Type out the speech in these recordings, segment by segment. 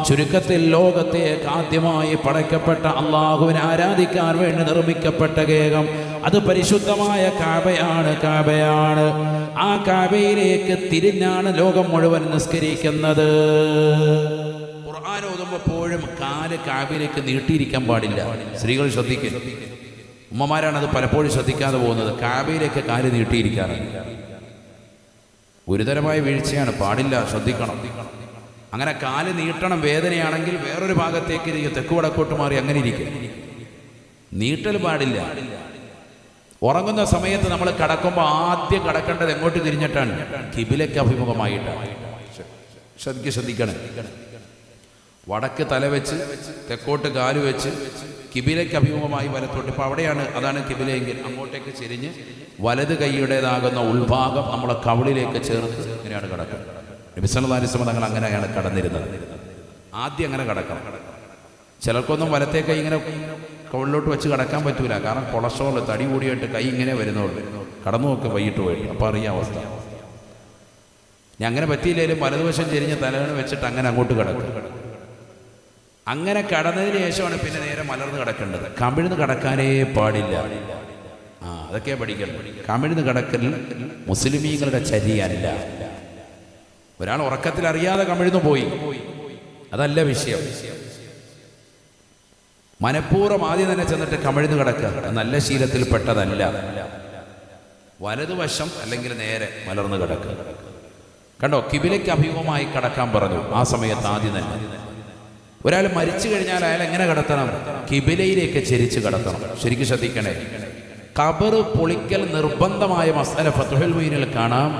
ചുരുക്കത്തിൽ ലോകത്തേക്ക് ആദ്യമായി പടയ്ക്കപ്പെട്ട അള്ളാഹുവിനെ ആരാധിക്കാൻ വേണ്ടി നിർമ്മിക്കപ്പെട്ട ഗേഹം അത് പരിശുദ്ധമായ കാബയാണ്. ആ കാബയിലേക്ക് തിരിഞ്ഞാണ് ലോകം മുഴുവൻ നിസ്കരിക്കുന്നത്. ഖുർആൻ ഓതുമ്പോൾ എപ്പോഴും കാല് കാബയിലേക്ക് നീട്ടിയിരിക്കാൻ പാടില്ല. സ്ത്രീകൾ ശ്രദ്ധിക്കുക, ഉമ്മമാരാണ് അത് പലപ്പോഴും ശ്രദ്ധിക്കാതെ പോകുന്നത്. കാബയിലേക്ക് കാല് നീട്ടിയിരിക്കാറാണ് ഗുരുതരമായ വീഴ്ചയാണ്, പാടില്ല, ശ്രദ്ധിക്കണം. അങ്ങനെ കാല് നീട്ടണം. വേദനയാണെങ്കിൽ വേറൊരു ഭാഗത്തേക്ക് ഇരിക്കും, തെക്ക് വടക്കോട്ട് മാറി അങ്ങനെ ഇരിക്കും. നീട്ടൽ പാടില്ല. ഉറങ്ങുന്ന സമയത്ത് നമ്മൾ കടക്കുമ്പോൾ ആദ്യം കടക്കേണ്ടത് എങ്ങോട്ട് തിരിഞ്ഞിട്ടാണ്? കിബിലയ്ക്ക് അഭിമുഖമായിട്ടാണ്. ശ്രദ്ധിക്കണം. വടക്ക് തല വെച്ച് തെക്കോട്ട് കാല് വെച്ച് കിബിലയ്ക്ക് അഭിമുഖമായി വലത്തോട്ട്. ഇപ്പം അവിടെയാണ്, അതാണ് കിബിലയെങ്കിൽ അങ്ങോട്ടേക്ക് ചെരിഞ്ഞ് വലത് കൈയുടേതാകുന്ന ഉൾഭാഗം നമ്മളെ കവിളിലേക്ക് ചേർത്ത് ഇങ്ങനെയാണ് കിടക്കുന്നത്. നബി സല്ലല്ലാഹു അലൈഹി വസല്ലം തങ്ങൾ അങ്ങനെയാണ് കടന്നിരുന്നത്. ആദ്യം അങ്ങനെ കിടക്കണം. ചിലർക്കൊന്നും വലത്തെ കൈ ഇങ്ങനെ കവിളിലോട്ട് വെച്ച് കിടക്കാൻ പറ്റൂല. കാരണം കൊളസ്ട്രോൾ തടി കൂടിയായിട്ട് കൈ ഇങ്ങനെ വരുന്നുള്ളൂ. കടന്നു നോക്ക് വൈകിട്ട് പോയിട്ട്, അപ്പോൾ അറിയാം അവസ്ഥ. ഞാൻ അങ്ങനെ പറ്റിയില്ലെങ്കിലും വലതുവശം ചെരിഞ്ഞ് തലവേണ വെച്ചിട്ട് അങ്ങനെ അങ്ങോട്ട് കിടക്കും. അങ്ങനെ കടന്നതിന് ശേഷമാണ് പിന്നെ നേരെ മലർന്ന് കിടക്കേണ്ടത്. കമിഴ്ന്ന് കിടക്കാനേ പാടില്ല. അതൊക്കെ പഠിക്കണം. കമിഴ്ന്ന് കിടക്കൽ മുസ്ലിമീങ്ങളുടെ ചര്യയല്ല. ഒരാൾ ഉറക്കത്തിൽ അറിയാതെ കമിഴ്ന്നു പോയി, അതല്ല വിഷയം. മനഃപൂർവ്വം ആദ്യം തന്നെ ചെന്നിട്ട് കമിഴ്ന്ന് കിടക്കുക നല്ല ശീലത്തിൽ പെട്ടതല്ല. വലതുവശം അല്ലെങ്കിൽ നേരെ മലർന്ന് കിടക്കുക. കണ്ടോ, കിബിലയ്ക്ക് അഭിമുഖമായി കിടക്കാൻ പറഞ്ഞു. ആ സമയത്ത് ആദ്യം തന്നെ ഒരാൾ മരിച്ചു കഴിഞ്ഞാൽ അയാൾ എങ്ങനെ കിടത്തണം? കിബിലയിലേക്ക് ചെരിച്ച് കിടത്തണം. ശരിക്കും ശ്രദ്ധിക്കണേ. ഖബർ പൊളിക്കൽ നിർബന്ധമായ മസ്അല ഫത്ഹുൽ മുഈനിൽ കാണാം.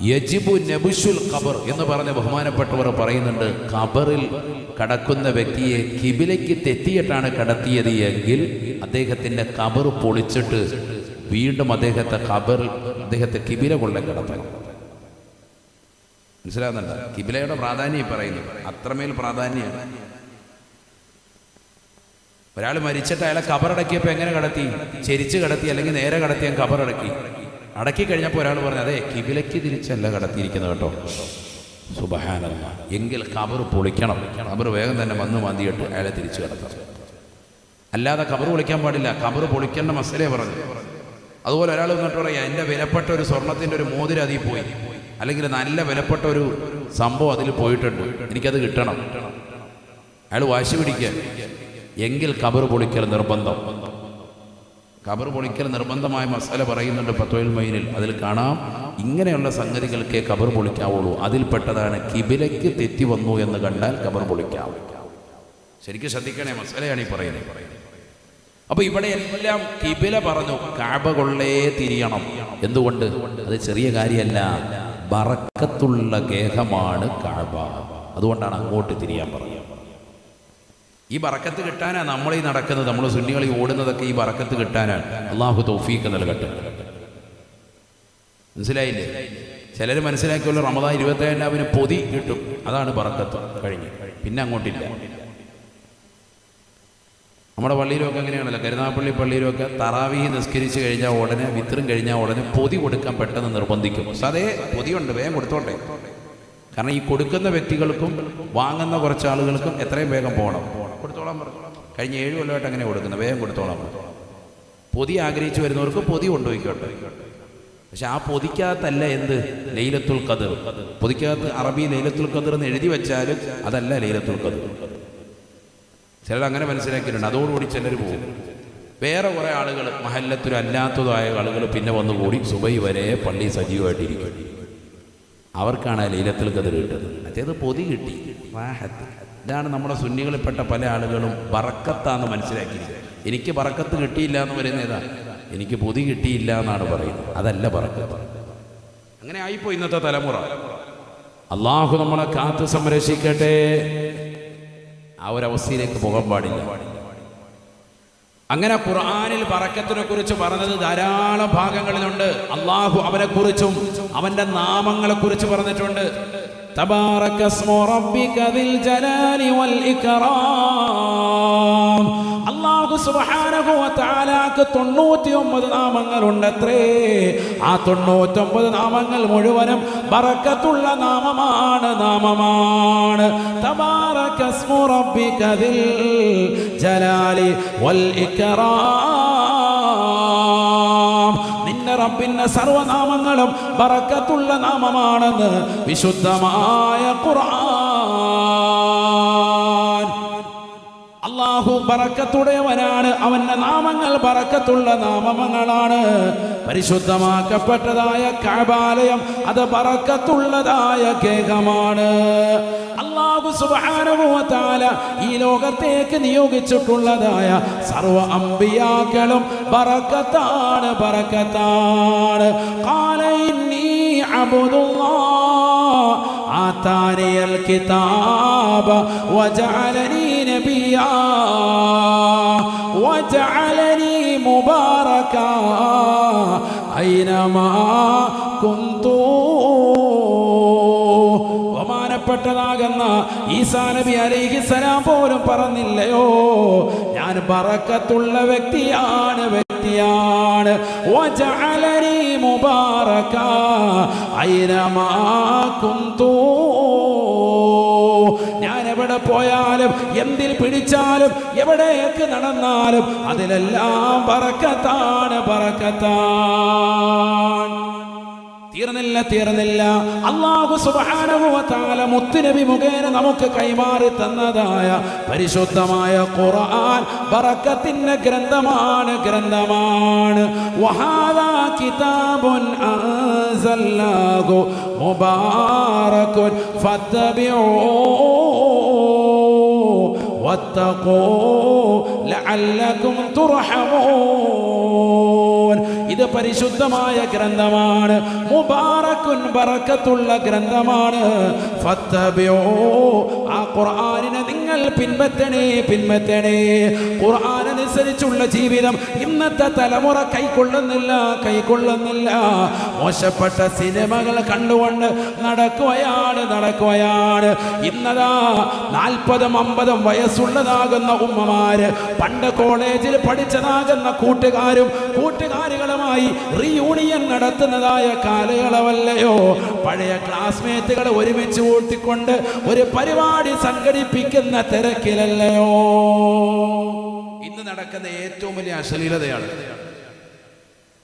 യജിബു നബ്ശുൽ ഖബർ എന്ന് പറഞ്ഞ ബഹുമാനപ്പെട്ടവർ പറയുന്നുണ്ട്. ഖബറിൽ കടക്കുന്ന വ്യക്തിയെ കിബിലയ്ക്ക് തെറ്റിയിട്ടാണ് കടത്തിയത് എങ്കിൽ അദ്ദേഹത്തിന്റെ ഖബർ പൊളിച്ചിട്ട് വീണ്ടും അദ്ദേഹത്തെ കിബില കൊള്ളെ കിടത്തണം. മനസ്സിലാകുന്നുണ്ട്? കിബിലയുടെ പ്രാധാന്യം പറയുന്നു. അത്രമേൽ പ്രാധാന്യമാണ്. ഒരാൾ മരിച്ചിട്ട് അയാളെ ഖബറടക്കിയപ്പോൾ എങ്ങനെ കടത്തി? ചെരിച്ച് കടത്തി അല്ലെങ്കിൽ നേരെ കടത്തിയാൽ ഖബറടക്കി. അടക്കി കഴിഞ്ഞപ്പോൾ ഒരാൾ പറഞ്ഞു, അതെ കിബിലയ്ക്ക് തിരിച്ചല്ല കടത്തിയിരിക്കുന്നത് കേട്ടോ. സുബ്ഹാനല്ലാഹ്. എങ്കിൽ ഖബർ പൊളിക്കണം. ഖബർ വേഗം തന്നെ വന്ന് മാന്തിയിട്ട് അയാളെ തിരിച്ചു കടത്തണം. അല്ലാതെ ഖബർ പൊളിക്കാൻ പാടില്ല. ഖബർ പൊളിക്കേണ്ട മസലയെ പറഞ്ഞു. അതുപോലെ ഒരാൾ വന്നിട്ട് പറയാം, എൻ്റെ വിലപ്പെട്ട ഒരു സ്വർണത്തിൻ്റെ ഒരു മോതിരം അതിൽ പോയി, അല്ലെങ്കിൽ നല്ല വിലപ്പെട്ട ഒരു സംഭവം അതിൽ പോയിട്ടുണ്ട്, എനിക്കത് കിട്ടണം. അയാൾ വാശി പിടിക്കുക. എങ്കിൽ ഖബർ പൊളിക്കൽ നിർബന്ധം. ഖബർ പൊളിക്കൽ നിർബന്ധമായ മസല പറയുന്നുണ്ട് ഫത്ഹുൽ മുഈനിൽ. അതിൽ കാണാം, ഇങ്ങനെയുള്ള സംഗതികൾക്കേ ഖബർ പൊളിക്കാവുള്ളൂ. അതിൽപ്പെട്ടതാണ് കിബിലയ്ക്ക് തെറ്റി വന്നു എന്ന് കണ്ടാൽ ഖബർ പൊളിക്കാവൂ. ശരിക്കും ശ്രദ്ധിക്കണേ, മസലയാണ് ഈ പറയുന്നത്. അപ്പൊ ഇവിടെ എല്ലാം കിബില പറഞ്ഞു. കഅബ കൊള്ളേ തിരിയണം. എന്തുകൊണ്ട്? അത് ചെറിയ കാര്യമല്ല. ബറക്കത്തുള്ള ഗേഹമാണ് കഅബ. അതുകൊണ്ടാണ് അങ്ങോട്ട് തിരിയാൻ പറയുക. ഈ ബറക്കത്ത് കിട്ടാനാണ് നമ്മൾ ഈ നടക്കുന്നത്. നമ്മൾ സുന്നികൾ ഈ ഓടുന്നതൊക്കെ ഈ ബറക്കത്ത് കിട്ടാനാണ്. അള്ളാഹു തൗഫീഖ് നൽകട്ടെ. മനസ്സിലായില്ലേ? ചിലർ മനസ്സിലാക്കിയുള്ള റമദാൻ 27 പൊതി കിട്ടും, അതാണ് ബറക്കത്ത്. കഴിഞ്ഞ് പിന്നെ അങ്ങോട്ടില്ല. നമ്മുടെ പള്ളിയിലൊക്കെ അങ്ങനെയാണല്ലോ. കരുനാഗപ്പള്ളി പള്ളിയിലൊക്കെ തറാവീഹ് നിസ്കരിച്ച് കഴിഞ്ഞാൽ ഉടനെ, വിത്രും കഴിഞ്ഞാൽ ഉടനെ പൊതി കൊടുക്കാൻ പെട്ടെന്ന് നിർബന്ധിക്കും. അതേ പൊതിയുണ്ട്, വേഗം കൊടുത്തോട്ടെ. കാരണം ഈ കൊടുക്കുന്ന വ്യക്തികൾക്കും വാങ്ങുന്ന കുറച്ച് ആളുകൾക്കും എത്രയും വേഗം പോകണം. കൊടുത്തോളാൻ പറഞ്ഞു. കഴിഞ്ഞ 7 കൊല്ലമായിട്ട് അങ്ങനെ കൊടുക്കുന്നത്. വേഗം കൊടുത്തോളാൻ പറഞ്ഞു. പൊതി ആഗ്രഹിച്ചു വരുന്നവർക്ക് പൊതി കൊണ്ടുപോയിക്കോട്ടെ. പക്ഷെ ആ പൊതിക്കകത്തല്ല എന്ത്? ലൈലത്തുൽ ഖദർ. പൊതിക്കകത്ത് അറബി ലൈലത്തുൽ ഖദർ എന്ന് എഴുതി വെച്ചാലും അതല്ല ലൈലത്തുൽ ഖദർ. ചിലർ അങ്ങനെ മനസ്സിലാക്കിയിട്ടുണ്ട്. അതോടുകൂടി ചിലർ പോകും. വേറെ കുറേ ആളുകൾ, മഹല്ലത്തുൽ അല്ലാത്തതായ ആളുകൾ പിന്നെ വന്നുകൂടി സുബൈ വരെ പള്ളി സജീവമായിട്ടിരിക്കും. അവർക്കാണ് ലൈലത്തുൽ ഖദർ കിട്ടുന്നത്. മറ്റേത് പൊതി കിട്ടി. ഇതാണ് നമ്മുടെ സുന്നികളിൽപ്പെട്ട പല ആളുകളും ബറക്കത്താന്ന് മനസ്സിലാക്കിയിരിക്കുന്നത്. എനിക്ക് ബറക്കത്ത് കിട്ടിയില്ല എന്ന് പറയുന്നത് ഏതാ? എനിക്ക് പൊതി കിട്ടിയില്ല എന്നാണ് പറയുന്നത്. അതല്ല ബറക്കത്ത്. അങ്ങനെ ആയിപ്പോ ഇന്നത്തെ തലമുറ. അള്ളാഹു നമ്മളെ കാത്ത് സംരക്ഷിക്കട്ടെ. ആ ഒരവസ്ഥയിലേക്ക് പോകാൻ പാടില്ല. അങ്ങനെ ഖുർആനിൽ ബറക്കത്തിനെ കുറിച്ച് പറഞ്ഞത് ധാരാളം ഭാഗങ്ങളിലുണ്ട്. അള്ളാഹു അവനെ കുറിച്ചും അവന്റെ നാമങ്ങളെ കുറിച്ച് പറഞ്ഞിട്ടുണ്ട്. തബാറക ഇസ്മു റബ്ബിക ദിൽ ജലാലി വൽ ഇക്റാം. അല്ലാഹു സുബ്ഹാനഹു വ തആലക്ക് 99 നാമങ്ങളുണ്ടത്രേ. ആ 99 നാമങ്ങൾ മുഴുവനും ബറക്കത്തുള്ള നാമമാണ്. തബാറകസ്മു റബ്ബിക ദിൽ ജലാലി വൽ ഇക്റാം. നിന്റെ റബ്ബിന്റെ സർവനാമങ്ങളും ബറക്കത്തുള്ള നാമമാണെന്ന് വിശുദ്ധമായ ഖുർആൻ. അല്ലാഹു ബറക്കത്തുടയവനാണ്. അവന്റെ നാമങ്ങൾ ബറക്കത്തുള്ള നാമങ്ങളാണ്. പരിശുദ്ധമാക്കപ്പെട്ടതായ കഅബാലയം അത് ബറക്കത്തുള്ളതായ കേകമാണ്. അല്ലാഹു സുബ്ഹാനഹു വ തആല ഈ ലോകത്തേക്ക് നിയോഗിച്ചിട്ടുള്ളതായ സർവ അംബിയാക്കളും ബറക്കത്താണ്. ഖാല ഇന്നി അബ്ദുല്ലാഹ് ആതാനിയൽ കിതാബ വജഅലനി നബിയാ വജഅലനി മുബാറകാ ഐനമാ കുന്തു. ബഹുമാനപ്പെട്ടതാകുന്ന ഈസാ നബി അലൈഹിസ്സലാം പോലും പറഞ്ഞില്ലയോ, ഞാൻ ബറക്കത്തുള്ള വ്യക്തിയാണ്. വജഅലനി മുബാറകാ ഐനമാ കുന്തു. ഞാൻ എവിടെ പോയാലും എന്തിൽ പിടിച്ചാലും എവിടേക്ക് നടന്നാലും അതിലെല്ലാം ബറക്കത്താണ്. തീർന്നില്ല. അല്ലാഹു സുബ്ഹാനഹു വ തആല മുത്തുനബി മുഖേന നമുക്ക് കൈമാറി തന്നതായ പരിശുദ്ധമായ ഖുർആൻ ബറക്കത്തിന്റെ ഗ്രന്ഥമാണ്. വഹാദാ കിതാബുൻ അൻസൽനാഹു മുബാറകുൻ ഫത്തബിഊ വത്തഖൂ ലഅല്ലകും തുർഹമൂൻ. ഇത് പരിശുദ്ധമായ ഗ്രന്ഥമാണ്. മുബാറക്കുൻ ബറക്കത്തുള്ള ഗ്രന്ഥമാണ്. ഫത്തബിഊ, ആ ഖുർആനിനെ നിങ്ങൾ പിൻപറ്റണേ. ഖുർആനനുസരിച്ചുള്ള ജീവിതം ഇന്നത്തെ തലമുറ കൈക്കൊള്ളുന്നില്ല. മോശപ്പെട്ട സിനിമകൾ കണ്ടുകൊണ്ട് നടക്കുകയാണ്. ഇന്നതാ 40-50 വയസ്സുള്ളതാകുന്ന ഉമ്മമാര് പണ്ട് കോളേജിൽ പഠിച്ചതാകുന്ന കൂട്ടുകാരികളുമായി റീയൂണിയൻ നടത്തുന്നതായ കാലയളവല്ലയോ. പഴയ ക്ലാസ്മേറ്റുകളെ ഒരുമിച്ച് കൂട്ടിക്കൊണ്ട് ഒരു പരിപാടി സംഘടിപ്പിക്കുന്ന തിരക്കിലല്ലയോ ഇന്ന് നടക്കുന്ന ഏറ്റവും വലിയ അശ്ലീലതയാണ്.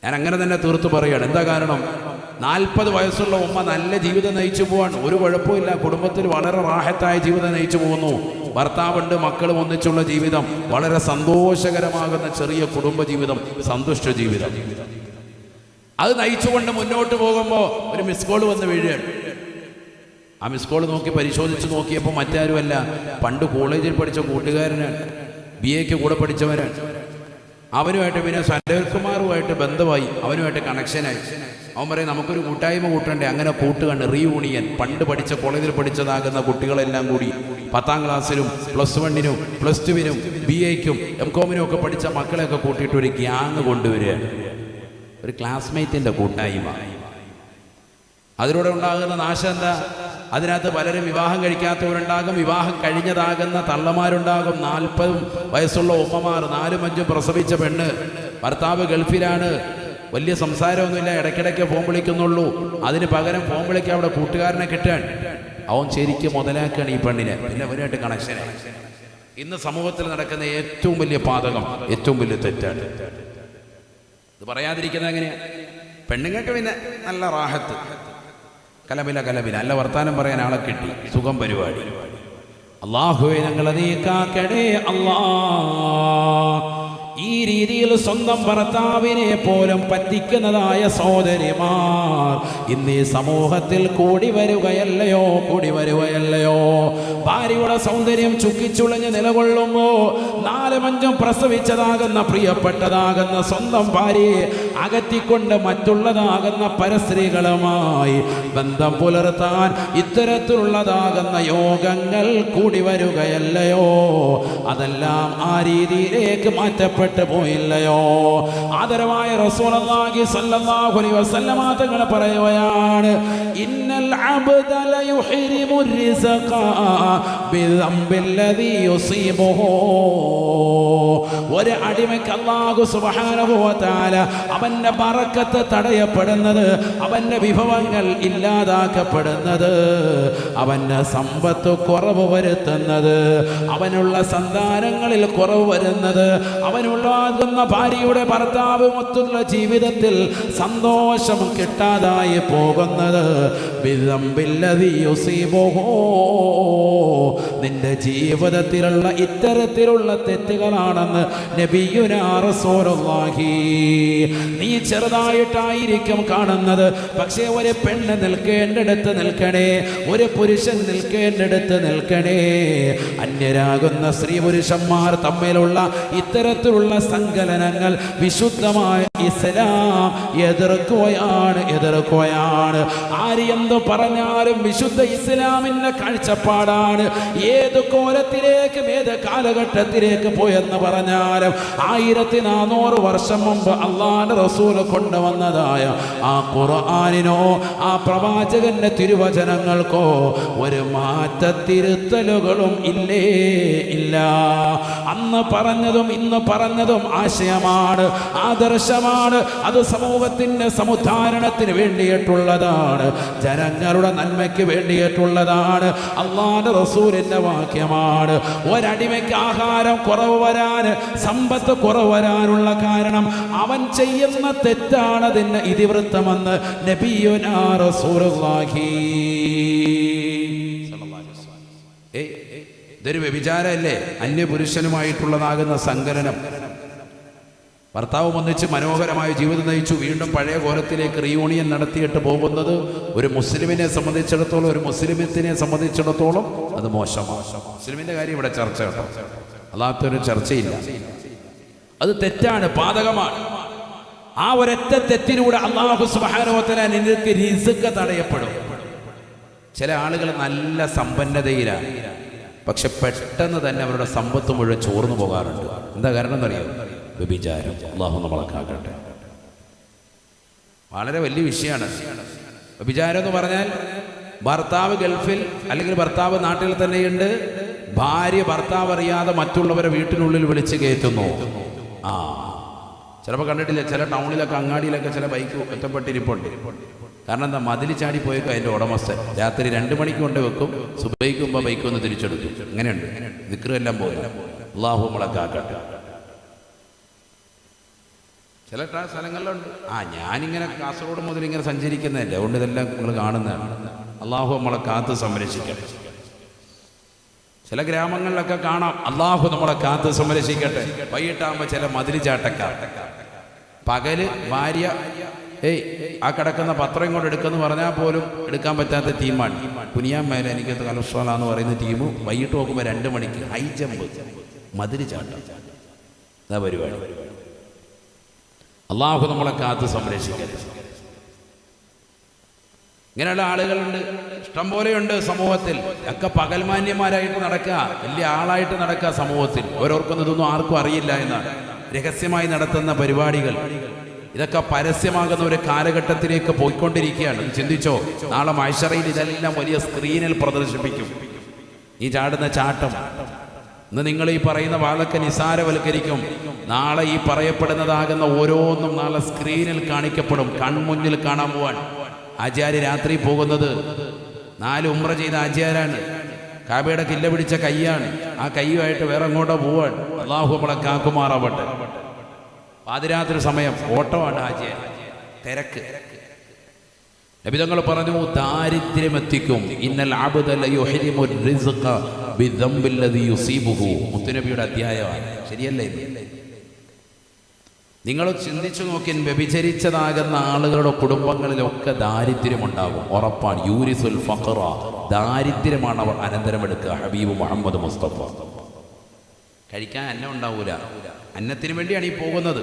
ഞാൻ അങ്ങനെ തന്നെ തീർത്തു പറയുകയാണ്. എന്താ കാരണം? 40 വയസ്സുള്ള ഉമ്മ നല്ല ജീവിതം നയിച്ചു പോവാണ്. ഒരു കുഴപ്പമില്ല. കുടുംബത്തിൽ വളരെ റാഹത്തായ ജീവിതം നയിച്ചു പോകുന്നു. ഭർത്താവുണ്ട്, മക്കളും ഒന്നിച്ചുള്ള ജീവിതം, വളരെ സന്തോഷകരമാകുന്ന ചെറിയ കുടുംബ ജീവിതം, സന്തുഷ്ട ജീവിതം. അത് നയിച്ചുകൊണ്ട് മുന്നോട്ട് പോകുമ്പോൾ ഒരു മിസ് കോൾ വന്ന് വീഴുകയാണ്. ആ മിസ് കോൾ നോക്കി പരിശോധിച്ച് നോക്കിയപ്പോൾ മറ്റാരുമല്ല, പണ്ട് കോളേജിൽ പഠിച്ച കൂട്ടുകാരനാണ്, BA കൂടെ പഠിച്ചവരാണ്. അവനുമായിട്ട് പിന്നെ സനൽകുമാറുമായിട്ട് ബന്ധമായി, അവനുമായിട്ട് കണക്ഷനായി. അവൻ പറയും നമുക്കൊരു കൂട്ടായ്മ കൂട്ടണ്ടേ. അങ്ങനെ കൂട്ടുകണ്ട് റീയൂണിയൻ. പണ്ട് പഠിച്ച കോളേജിൽ പഠിച്ചതാകുന്ന കുട്ടികളെല്ലാം കൂടി 10ാം ക്ലാസ്സിലും +1-നും +2-നും BA-ക്കും MCOM-നും ഒക്കെ പഠിച്ച മക്കളെയൊക്കെ കൂട്ടിയിട്ട് ഒരു ഗ്യാങ് കൊണ്ടുവരികയാണ്. ഒരു ക്ലാസ്മേറ്റിൻ്റെ കൂട്ടായ്മ. അതിലൂടെ ഉണ്ടാകുന്ന നാശം എന്താ? അതിനകത്ത് പലരും വിവാഹം കഴിക്കാത്തവരുണ്ടാകും, വിവാഹം കഴിഞ്ഞതാകുന്ന തള്ളമാരുണ്ടാകും. 40 വയസ്സുള്ള ഉമ്മമാർ, 4-5 പ്രസവിച്ച പെണ്ണ്, ഭർത്താവ് ഗൾഫിലാണ്, വലിയ സംസാരമൊന്നുമില്ല, ഇടയ്ക്കിടയ്ക്ക് ഫോൺ വിളിക്കുന്നുള്ളൂ. അതിന് പകരം ഫോൺ വിളിക്കാൻ അവിടെ കൂട്ടുകാരനെ കിട്ടാൻ അവൻ ശരിക്കും മുതലാക്കുകയാണ് ഈ പെണ്ണിനെ. പിന്നെ അവരുമായിട്ട് കണക്ഷനായി. ഇന്ന് സമൂഹത്തിൽ നടക്കുന്ന ഏറ്റവും വലിയ പാതകം, ഏറ്റവും വലിയ തെറ്റാണ്. ഇത് പറയാതിരിക്കുന്നത് എങ്ങനെയാ? പെണ്ണുങ്ങൾക്ക് പിന്നെ നല്ല റാഹത്ത്, കലപില നല്ല വർത്താനം പറയാൻ ആളെ കിട്ടി, സുഖം പരിപാടി. അല്ലാഹുവേ ഞങ്ങളെ നീ കാക്കണേ അല്ലാ. ഈ രീതിയിൽ സ്വന്തം ഭർത്താവിനെ പോലും പറ്റിക്കുന്നതായ സഹോദരിമാർ ഇന്ന് ഈ സമൂഹത്തിൽ കൂടി വരികയല്ലയോ. ഭാര്യയുടെ സൗന്ദര്യം ചുക്കിച്ചുളഞ്ഞ് നിലകൊള്ളുമ്പോ 4-5 പ്രസവിച്ചതാകുന്ന പ്രിയപ്പെട്ടതാകുന്ന സ്വന്തം ഭാര്യയെ അകറ്റിക്കൊണ്ട് മറ്റുള്ളതാകുന്ന പരസ്ത്രീകളുമായി ബന്ധം പുലർത്താൻ ഇത്തരത്തിലുള്ളതാകുന്ന യോഗങ്ങൾ കൂടി വരികയല്ലയോ? അതെല്ലാം ആ രീതിയിലേക്ക് മാറ്റപ്പെട്ടു പോയില്ലയോ? ആദരവായ റസൂലുള്ളാഹി സ്വല്ലല്ലാഹു അലൈഹി വസല്ലമ തങ്ങൾ പറയുകയാണ്, ഇന്നൽ അബ്ദ ലയുഹരിമു റിസ്ഖ ബിദംബില്ലദീ യുസീബുഹു. ഒരു അടിമയ്ക്ക് അല്ലാഹു സുബ്ഹാനഹു വ തആല അവന്റെ ബറക്കത്ത് തടയപ്പെടുന്നത്, അവന്റെ വിഭവങ്ങൾ ഇല്ലാതാക്കപ്പെടുന്നത്, അവന്റെ സമ്പത്ത് കുറവ് വരുത്തുന്നത്, അവനുള്ള സന്താനങ്ങളിൽ കുറവ് വരുന്നത്, അവനുള്ളാകുന്ന ഭാര്യയുടെ ഭർത്താവ് മൊത്തമുള്ള ജീവിതത്തിൽ സന്തോഷം കിട്ടാതായി പോകുന്നത് ബിദംബില്ലദീ യുസീബുഹു. നിന്റെ ജീവിതത്തിലുള്ള ഇത്തരത്തിലുള്ള തെറ്റുകളാണെന്ന് നബിയുനാ റസൂലുള്ളാഹി. നീ ചെറുതായിട്ടായിരിക്കും കാണുന്നത്, പക്ഷേ ഒരു പെണ്ണ് നിൽക്കേണ്ടിടത്ത് നിൽക്കണേ, ഒരു പുരുഷൻ നിൽക്കേണ്ടിടത്ത് നിൽക്കണേ. അന്യരാകുന്ന സ്ത്രീ പുരുഷന്മാർ തമ്മിലുള്ള ഇത്തരത്തിലുള്ള സങ്കലനങ്ങൾ വിശുദ്ധമായ ഇസ്ലാം എതിർക്കുകയാണ്. ആര് എന്ത് പറഞ്ഞാലും വിശുദ്ധ ഇസ്ലാമിന്റെ കാഴ്ചപ്പാടാണ്. ഏത് കോലത്തിലേക്ക് ഏത് കാലഘട്ടത്തിലേക്ക് പോയെന്ന് പറഞ്ഞാലും 1400 വർഷം മുമ്പ് അല്ലാഹുവിന്റെ റസൂൽ കൊണ്ടുവന്നതായ ആ ഖുർആനിനോ ആ പ്രവാചകന്റെ തിരുവചനങ്ങൾക്കോ ഒരു മാറ്റത്തിരുത്തലുകളും ഇല്ല. അന്ന് പറഞ്ഞതും ഇന്ന് പറഞ്ഞതും ആശയമാണ്, ആദർശമാണ്. അത് സമൂഹത്തിന്റെ സമുദ്ധാരണത്തിന് വേണ്ടിയിട്ടുള്ളതാണ്, ജനങ്ങളുടെ നന്മയ്ക്ക് വേണ്ടിയിട്ടുള്ളതാണ്. അല്ലാഹുവിന്റെ റസൂലിന്റെ വാക്യമാണ്. ഒരടിമയ്ക്ക് ആഹാരം കുറവ് വരാൻ, സമ്പത്ത് കുറവ് വരാനുള്ള കാരണം അവൻ ചെയ്യുന്ന തെറ്റാണ് അതിന് ഇതിവൃത്തമെന്ന് നബിയുനാ റസൂലുള്ളാഹി. ഇതൊരു വ്യഭിചാരമല്ലേ? അന്യപുരുഷനുമായിട്ടുള്ളതാകുന്ന സങ്കലനം. ഭർത്താവ് ഒന്നിച്ച് മനോഹരമായ ജീവിതം നയിച്ചു, വീണ്ടും പഴയ കോലത്തിലേക്ക് റീയൂണിയൻ നടത്തിയിട്ട് പോകുന്നത് ഒരു മുസ്ലിമിനെ സംബന്ധിച്ചിടത്തോളം, ഒരു മുസ്ലിമത്തിനെ സംബന്ധിച്ചിടത്തോളം അത് മോശമാണ്. മുസ്ലിമിന്റെ കാര്യം ഇവിടെ ചർച്ച കേട്ടോ, അല്ലാത്തൊരു ചർച്ചയില്ല. അത് തെറ്റാണ്, പാതകമാണ്. ആ ഒരൊറ്റ തെറ്റിലൂടെ അല്ലാഹു സുബ്ഹാനഹു വ തആല നിനക്ക് റിസ്ക് തടയപ്പെടും. ചില ആളുകൾ നല്ല സമ്പന്നതയിലാണ്, പക്ഷെ പെട്ടെന്ന് തന്നെ അവരുടെ സമ്പത്ത് മുഴുവൻ ചോർന്നു പോകാറുണ്ട്. എന്താ കാരണം എന്നറിയാം? വ്യഭിചാരം. അല്ലാഹു നമ്മളെ കാക്കട്ടെ. വളരെ വലിയ വിഷയമാണ് വ്യഭിചാരം എന്ന് പറഞ്ഞാൽ. ഭർത്താവ് ഗൾഫിൽ അല്ലെങ്കിൽ ഭർത്താവ് നാട്ടിൽ തന്നെയുണ്ട്, ഭാര്യ ഭർത്താവ് അറിയാതെ മറ്റുള്ളവരെ വീട്ടിനുള്ളിൽ വിളിച്ച് കയറ്റുന്നു. ചിലപ്പോൾ കണ്ടിട്ടില്ല, ചില ടൗണിലൊക്കെ അങ്ങാടിയിലൊക്കെ ചില ബൈക്ക് ഒറ്റപ്പെട്ടിരിപ്പുണ്ട്. കാരണം എന്താ? മതിൽ ചാടി പോയേക്കും അതിൻ്റെ ഉടമസ്ഥൻ. രാത്രി 2 മണിക്ക് കൊണ്ട് വെക്കും, സുബൈക്ക് മുമ്പ് ബൈക്ക് ഒന്ന് തിരിച്ചെടുക്കും. അങ്ങനെയുണ്ട്, ദിക്റെല്ലാം പോയി. അല്ലാഹു നമ്മളെ കാക്കട്ടെ. ചില സ്ഥലങ്ങളിലുണ്ട്. ഞാനിങ്ങനെ കാസർഗോഡ് മുതൽ ഇങ്ങനെ സഞ്ചരിക്കുന്നതല്ലേ, അതുകൊണ്ട് ഇതെല്ലാം നിങ്ങൾ കാണുന്നതാണ്. അല്ലാഹു നമ്മളെ കാത്ത് സംരക്ഷിക്കട്ടെ. ചില ഗ്രാമങ്ങളിലൊക്കെ കാണാം. അല്ലാഹു നമ്മളെ കാത്ത് സംരക്ഷിക്കട്ടെ. വൈകിട്ടാകുമ്പോൾ ചില മതിൽ ചാട്ടക്കാർ, പകല് ഭാര്യ ആ കിടക്കുന്ന പത്രം കൊണ്ട് എടുക്കുമെന്ന് പറഞ്ഞാൽ പോലും എടുക്കാൻ പറ്റാത്ത ടീമാണ്. കുനിയാൻ മേലെ എനിക്കത് കലസ്ട്രോളാന്ന് പറയുന്ന ടീം വൈകിട്ട് നോക്കുമ്പോൾ 2 മണിക്ക് ഹൈ ജമ്പ്, മതിൽ ചാട്ടം. അതാ പരിപാടി. അല്ലാഹു നമ്മളെ കാത്ത് സംരക്ഷിക്കട്ടെ. ഇങ്ങനെയുള്ള ആളുകളുണ്ട്, ഇഷ്ടം പോലെയുണ്ട് സമൂഹത്തിൽ. ഒക്കെ പകൽമാന്യന്മാരായിട്ട് നടക്കുക, വലിയ ആളായിട്ട് നടക്കുക സമൂഹത്തിൽ. ഓരോർക്കുന്നതൊന്നും ആർക്കും അറിയില്ല എന്നാണ്. രഹസ്യമായി നടത്തുന്ന പരിപാടികൾ ഇതൊക്കെ പരസ്യമാകുന്ന ഒരു കാലഘട്ടത്തിലേക്ക് പോയിക്കൊണ്ടിരിക്കുകയാണ്. ചിന്തിച്ചോ, നാളെ മഹ്ശറയിൽ ഇതെല്ലാം വലിയ സ്ക്രീനിൽ പ്രദർശിപ്പിക്കും. ഈ ചാടുന്ന ചാട്ടം ഇന്ന് നിങ്ങൾ ഈ പറയുന്ന വാളൊക്കെ നിസാരവൽക്കരിക്കും. നാളെ ഈ പറയപ്പെടുന്നതാകുന്ന ഓരോന്നും നാളെ സ്ക്രീനിൽ കാണിക്കപ്പെടും, കൺമുന്നിൽ കാണാൻ പോവാൻ. ആചാര്യ രാത്രി പോകുന്നത് 4 ഉംറ ചെയ്ത ആചാര്യാണ്. കാബയുടെ കില്ല പിടിച്ച കൈയാണ്. ആ കൈയുമായിട്ട് വേറെ അങ്ങോട്ടോ പോവാൻ. അല്ലാഹു നമ്മളെ കാക്കുമാറാവട്ടെ. പാതിരാത്രി സമയം ഓട്ടമാണ് ആചാര്യ, തിരക്ക്. നബി തങ്ങൾ പറഞ്ഞു, ദാരിദ്ര്യമെത്തിക്കും. ഇന്നൽ അബ്ദ ലയുഹരിമു റിസ്ഖ ബിദംബില്ലദി യുസീബുഹു. മുത്തുനബിയുടെ അധ്യായമാണ്. ശരിയല്ലേ? നിങ്ങൾ ചിന്തിച്ചു നോക്കി, വ്യഭിചരിച്ചതാകുന്ന ആളുകളുടെ കുടുംബങ്ങളിലൊക്കെ ദാരിദ്ര്യമുണ്ടാകും, ഉറപ്പാണ്. യൂരിസുൽ ഫഖറ, ദാരിദ്ര്യമാണ് അവർ അനന്തരമെടുക്കുക. ഹബീബ് മുഹമ്മദ് മുസ്തഫ. കഴിക്കാൻ അന്നം ഉണ്ടാവൂല, അന്നത്തിന് വേണ്ടിയാണ് ഈ പോകുന്നത്.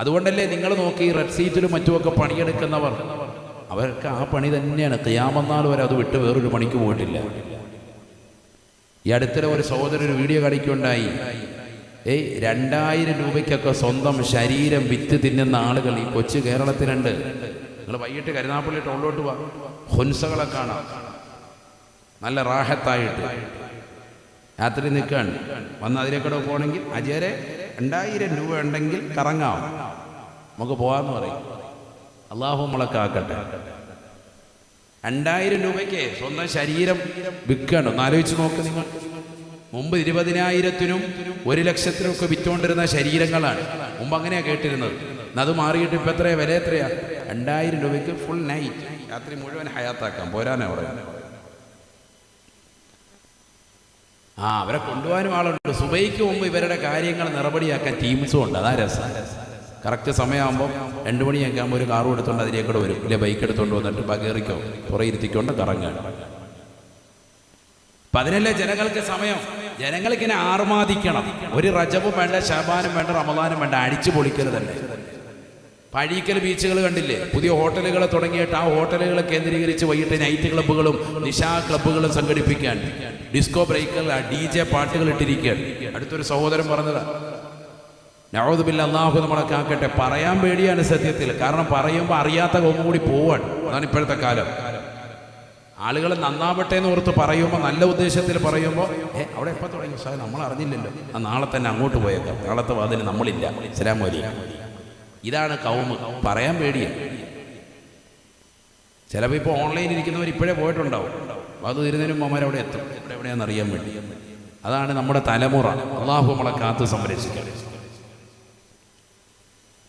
അതുകൊണ്ടല്ലേ നിങ്ങൾ നോക്കി റെഡ് സീറ്റിലും മറ്റുമൊക്കെ പണിയെടുക്കുന്നവർ, അവർക്ക് ആ പണി തന്നെയാണ്. ഖിയാമത്ത് നാൾ വരെ അത് വിട്ട് വേറൊരു പണിക്ക് പോയിട്ടില്ല. ഈ അടുത്തിടെ ഒരു സഹോദരൻ ഒരു വീഡിയോ കാണിക്കുകയുണ്ടായി. 2000 രൂപയ്ക്കൊക്കെ സ്വന്തം ശരീരം വിറ്റ് തിന്നുന്ന ആളുകൾ ഈ കൊച്ചു കേരളത്തിലുണ്ട്. നിങ്ങൾ വൈകിട്ട് കരുനാപ്പള്ളി ടൗണിലോട്ട് പോവാ, ഹുൻസകളെ കാണാം, നല്ല റാഹത്തായിട്ട് രാത്രി നിൽക്കുകയാണ്. വന്ന് അതിലേക്കൂടെ പോകണമെങ്കിൽ അജയരെ 2000 രൂപ ഉണ്ടെങ്കിൽ കറങ്ങാം, നമുക്ക് പോകാമെന്ന് പറയും. അള്ളാഹു നമ്മളെ കാക്കട്ടെ. 2000 രൂപയ്ക്ക് സ്വന്തം ശരീരം വിൽക്കുകയാണ്. ഒന്ന് ആലോചിച്ച് നോക്ക് നിങ്ങൾ. മുമ്പ് 20,000-നും 1,00,000-നും ഒക്കെ വിറ്റുകൊണ്ടിരുന്ന ശരീരങ്ങളാണ് മുമ്പ് അങ്ങനെയാണ് കേട്ടിരുന്നത്. അത് മാറിയിട്ട് ഇപ്പം എത്രയാ വില? എത്രയാ? 2000 രൂപയ്ക്ക് ഫുൾ നൈറ്റ്, രാത്രി മുഴുവൻ ഹയാത്താക്കാം. പോരാനേ അവിടെ അവരെ കൊണ്ടുപോകാനും ആളുണ്ട്. സുബൈക്ക് മുമ്പ് ഇവരുടെ കാര്യങ്ങൾ നിറപടിയാക്കാൻ ടീംസും ഉണ്ട്. അതാ രസം. കറക്റ്റ് സമയമാകുമ്പോൾ 2 മണിയൊക്കെ ആകുമ്പോൾ ഒരു കാറും എടുത്തുകൊണ്ട് അതിലേക്കൂടെ വരും, ഇല്ലേ ബൈക്ക് എടുത്തുകൊണ്ട് വന്നിട്ട് ബഗേറിക്കോ പുറ ഇരുത്തിക്കൊണ്ട് കറങ്ങാണ്. അപ്പം അതിനല്ലേ ജനങ്ങൾക്ക് സമയം. ജനങ്ങൾക്കിങ്ങനെ ആർമാദിക്കണം. ഒരു റജബും വേണ്ട, ശബാനും വേണ്ട, റമദാനും വേണ്ട, അടിച്ചു പൊളിക്കൽ തന്നെ. പഴീക്കൽ ബീച്ചുകൾ കണ്ടില്ലേ? പുതിയ ഹോട്ടലുകൾ തുടങ്ങിയിട്ട് ആ ഹോട്ടലുകളെ കേന്ദ്രീകരിച്ച് വൈകിട്ട് നൈറ്റ് ക്ലബ്ബുകളും നിശാ ക്ലബ്ബുകളും സംഘടിപ്പിക്കാൻ, ഡിസ്കോ ബ്രേക്കർ, DJ പാട്ടുകൾ ഇട്ടിരിക്കുകയാണ്. അടുത്തൊരു സഹോദരൻ പറഞ്ഞതാ. നഊദു ബില്ലാഹ്, അല്ലാഹു നമ്മളെ കാക്കട്ടെ. പറയാൻ പേടിയാണ് സത്യത്തിൽ. കാരണം പറയുമ്പോൾ അറിയാത്ത കൊമ്പ് കൂടി പോവാണ്. അതാണ് ഇപ്പോഴത്തെ കാലം. ആളുകൾ നന്നാവട്ടെ എന്ന് ഓർത്ത് പറയുമ്പോൾ, നല്ല ഉദ്ദേശത്തിൽ പറയുമ്പോൾ, അവിടെ എപ്പോൾ തുടങ്ങി സാർ നമ്മൾ അറിഞ്ഞില്ലല്ലോ, നാളെ തന്നെ അങ്ങോട്ട് പോയേക്കാം, നാളത്തെ വാതിന് നമ്മളില്ല, അസ്സലാമു അലൈക്കും. ഇതാണ് കൗമ്. പറയാൻ പേടിയാണ്. ചിലപ്പോൾ ഇപ്പോൾ ഓൺലൈനിൽ ഇരിക്കുന്നവർ ഇപ്പോഴേ പോയിട്ടുണ്ടാവും. അത് തീരുന്നതിനും അമ്മമാർ അവിടെ എത്തും, ഇവിടെ എവിടെയാണെന്ന് അറിയാൻ വേണ്ടി. അതാണ് നമ്മുടെ തലമുറ. അള്ളാഹു നമ്മളെ കാത്തു സംരക്ഷിക്കണം.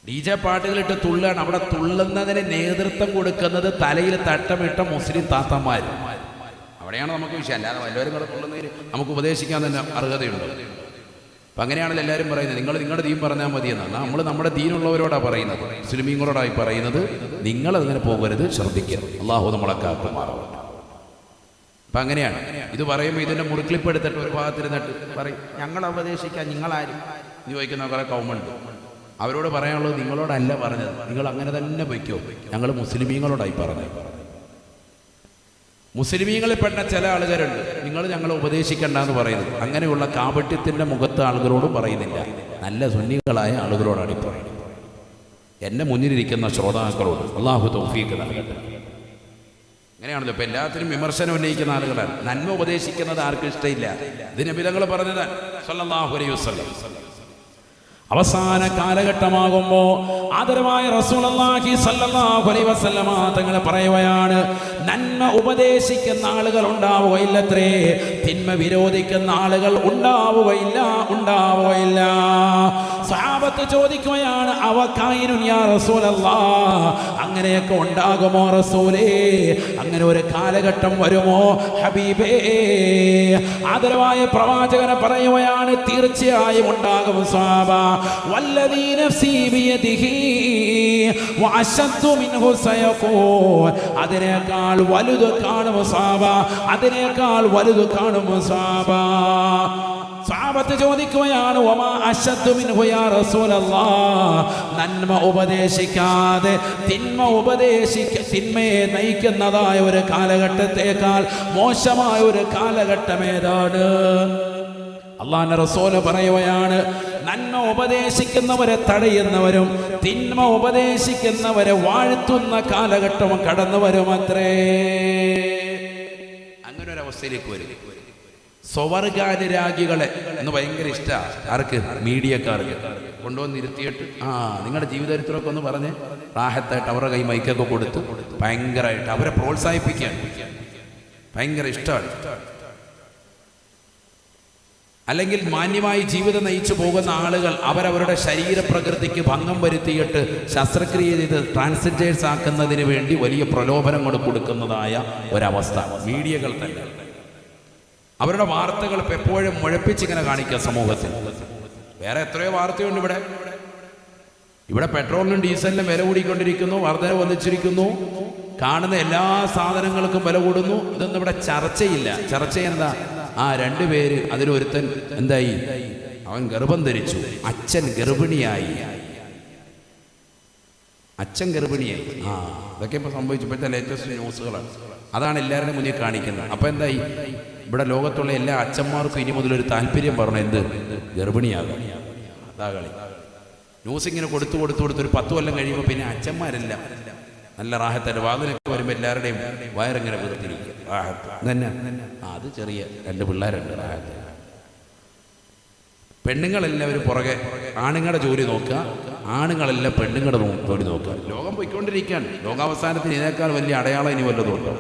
DJ പാട്ടുകളിട്ട് തുള്ളാണ്. അവിടെ തുള്ളുന്നതിന് നേതൃത്വം കൊടുക്കുന്നത് തലയിൽ തട്ടമിട്ട മുസ്ലിം താത്തമാർ. അവിടെയാണ് നമുക്ക് വിഷയം. അല്ലാതെ വല്ലവരും കൂടെ തുള്ളുന്നതിന് നമുക്ക് ഉപദേശിക്കാൻ തന്നെ അർഹതയുണ്ട്. അപ്പം അങ്ങനെയാണല്ലോ എല്ലാവരും പറയുന്നത്, നിങ്ങൾ നിങ്ങളുടെ ദീൻ പറഞ്ഞാൽ മതിയെന്നാണ്. നമ്മൾ നമ്മുടെ ദീനുള്ളവരോടാണ് പറയുന്നത്, മുസ്ലിമീങ്ങളോടായി പറയുന്നത്. നിങ്ങളതിങ്ങനെ പോകരുത്, ശ്രദ്ധിക്കുക. അള്ളാഹു നമ്മളെ കാക്കുമാറാവട്ടെ. അപ്പം അങ്ങനെയാണ്. ഇത് പറയുമ്പോൾ ഇതിൻ്റെ മുറിക്ലിപ്പ് എടുത്തിട്ട് ഒരു ഭാഗത്തിരുന്നിട്ട് പറയും, ഞങ്ങൾ ഉപദേശിക്കാൻ നിങ്ങളാരും ഇത് ചോദിക്കുന്ന കുറേ കൗമുണ്ട്. അവരോട് പറയാനുള്ളത് നിങ്ങളോടല്ല പറഞ്ഞത്, നിങ്ങൾ അങ്ങനെ തന്നെ പൊയ്ക്കോ, ഞങ്ങൾ മുസ്ലിമീങ്ങളോടായി പറഞ്ഞത്. മുസ്ലിമീങ്ങളിൽ പെട്ട ചില ആളുകാരുണ്ട്, നിങ്ങൾ ഞങ്ങളെ ഉപദേശിക്കണ്ടെന്ന് പറയുന്നത്. അങ്ങനെയുള്ള കാപട്യത്തിൻ്റെ മുഖത്ത് ആളുകളോടും പറയുന്നില്ല, നല്ല സുന്നികളായ ആളുകളോടാണ് ഈ പറയുന്നത്. എൻ്റെ മുന്നിലിരിക്കുന്ന ശ്രോതാക്കളോട് അള്ളാഹു തൗഫീഖ് നൽകട്ടെ. അങ്ങനെയാണല്ലോ ഇപ്പം എല്ലാത്തിനും വിമർശനം ഉന്നയിക്കുന്ന ആളുകളാണ്. നന്മ ഉപദേശിക്കുന്നത് ആർക്കും ഇഷ്ടമില്ല. ഇത് നബി തങ്ങൾ പറഞ്ഞതാണ് സ്വല്ലല്ലാഹു അലൈഹി വസല്ലം. അവസാന കാലഘട്ടമാകുമ്പോ ആദരവായ റസൂലുള്ളാഹി സ്വല്ലല്ലാഹു അലൈഹി വസല്ലമ തങ്ങൾ പറയുകയാണ്, നന്മ ഉപദേശിക്കുന്ന ആളുകൾ ഉണ്ടാവുകയില്ലത്രേ, തിന്മ വിരോധിക്കുന്ന ആളുകൾ ഉണ്ടാവുകയില്ല. സഹാബത്ത് ചോദിക്കുകയാണ്, അവകായിനുൻ യാ റസൂലല്ലാഹ്, അങ്ങനെയൊക്കെ ഉണ്ടാകുമോ റസൂലേ? അങ്ങനെ ഒരു കാലഘട്ടം വരുമോ ഹബീബേ? ആദരവായ പ്രവാചകനെ പറയുകയാണ്, തീർച്ചയായും ഉണ്ടാകും സ്വഹാബ. വല്ലദീ നഫ്സി ബിയദിഹി വഅശദ്ദു മിൻഹു സയഖൂൻ, അതിനേക്കാൾ വലുത് കാണും സ്വഹാബ, അതിനേക്കാൾ വലുത് കാണും സ്വഹാബ. സഹാബത്ത് ചോദിക്കുകയാണ്, വമാ അശദ്ദു മിൻഹു യാ റസൂലല്ലാഹ്, നന്മ ഉപദേശിക്കാതെ തിന്മയെ നയിക്കുന്നതായ ഒരു കാലഘട്ടത്തേക്കാൾ മോശമായ ഒരു കാലഘട്ടം ഏതാണ്? അല്ലാഹുവിന്റെ റസൂൽ പറയുകയാണ്, നന്മ ഉപദേശിക്കുന്നവരെ തടയുന്നവരും തിന്മ ഉപദേശിക്കുന്നവരെ വാഴ്ത്തുന്ന കാലഘട്ടം കടന്നു വരുമത്രേ. അങ്ങനെ ഒരു അവസ്ഥയിലേക്ക് വരും. സ്വവർഗാനുരാഗികളെ എന്ന് ഭയങ്കര ഇഷ്ടമാണ് ആർക്ക്? മീഡിയക്കാർക്ക്. കൊണ്ടുവന്നിരുത്തിയിട്ട് നിങ്ങളുടെ ജീവിതത്തിലൊക്കെ ഒന്ന് പറഞ്ഞ് റാഹത്തായിട്ട് അവരുടെ കൈ മൈക്കൊക്കെ കൊടുത്ത് ഭയങ്കരമായിട്ട് അവരെ പ്രോത്സാഹിപ്പിക്കുകയാണ്. ഭയങ്കര ഇഷ്ടമാണ്. അല്ലെങ്കിൽ മാന്യമായി ജീവിതം നയിച്ചു പോകുന്ന ആളുകൾ അവരവരുടെ ശരീരപ്രകൃതിക്ക് ഭംഗം വരുത്തിയിട്ട് ശസ്ത്രക്രിയ ചെയ്ത് ട്രാൻസ്ജെൻഡേഴ്സ് ആക്കുന്നതിന് വേണ്ടി വലിയ പ്രലോഭനങ്ങൾ കൊടുക്കുന്നതായ ഒരവസ്ഥ മീഡിയകൾ തന്നെ. അവരുടെ വാർത്തകൾ എപ്പോഴും മുഴപ്പിച്ചിങ്ങനെ കാണിക്കുക സമൂഹത്തിൽ. വേറെ എത്രയോ വാർത്തയുണ്ട് ഇവിടെ പെട്രോളിനും ഡീസലിനും വില കൂടിക്കൊണ്ടിരിക്കുന്നു, വർധന വന്നിച്ചിരിക്കുന്നു, കാണുന്ന എല്ലാ സാധനങ്ങൾക്കും വില കൂടുന്നു. ഇതൊന്നും ഇവിടെ ചർച്ചയില്ല. ചർച്ച എന്താ? രണ്ടുപേര്, അതിലൊരുത്തൻ എന്തായി? അവൻ ഗർഭം ധരിച്ചു, അച്ഛൻ ഗർഭിണിയായി. അച്ഛൻ ഗർഭിണിയായി. അതൊക്കെ ഇപ്പോൾ സംഭവിച്ചു. ഇപ്പോഴത്തെ ലേറ്റസ്റ്റ് ന്യൂസുകളാണ്. അതാണ് എല്ലാവരുടെയും മുന്നിൽ കാണിക്കുന്നത്. അപ്പോൾ എന്തായി, ഇവിടെ ലോകത്തുള്ള എല്ലാ അച്ഛന്മാർക്കും ഇനി മുതലൊരു താല്പര്യം പറഞ്ഞു, എന്ത്, ഗർഭിണിയാകാം. അതാ കളി. ന്യൂസ് ഇങ്ങനെ കൊടുത്തു ഒരു 10 കൊല്ലം കഴിയുമ്പോൾ പിന്നെ അച്ഛന്മാരെല്ലാം നല്ല റാഹത്തൻ്റെ വാതിലൊക്കെ വരുമ്പോൾ എല്ലാവരുടെയും വയറിങ്ങനെ വീർത്തിരിക്കുക. റാഹത്ത് തന്നെ. അത് ചെറിയ 2 പിള്ളേരുണ്ട് റാഹത്ത്. പെണ്ണുങ്ങളെല്ലാവരും പുറകെ ആണുങ്ങളുടെ ജോലി നോക്കുക, ആണുങ്ങളെല്ലാം പെണ്ണുങ്ങളുടെ ജോലി നോക്കുക. ലോകം പോയിക്കൊണ്ടിരിക്കുകയാണ്. ലോകാവസാനത്തിന് ഇതിനേക്കാൾ വലിയ അടയാളം ഇനി വല്ലതും ഉണ്ടോ?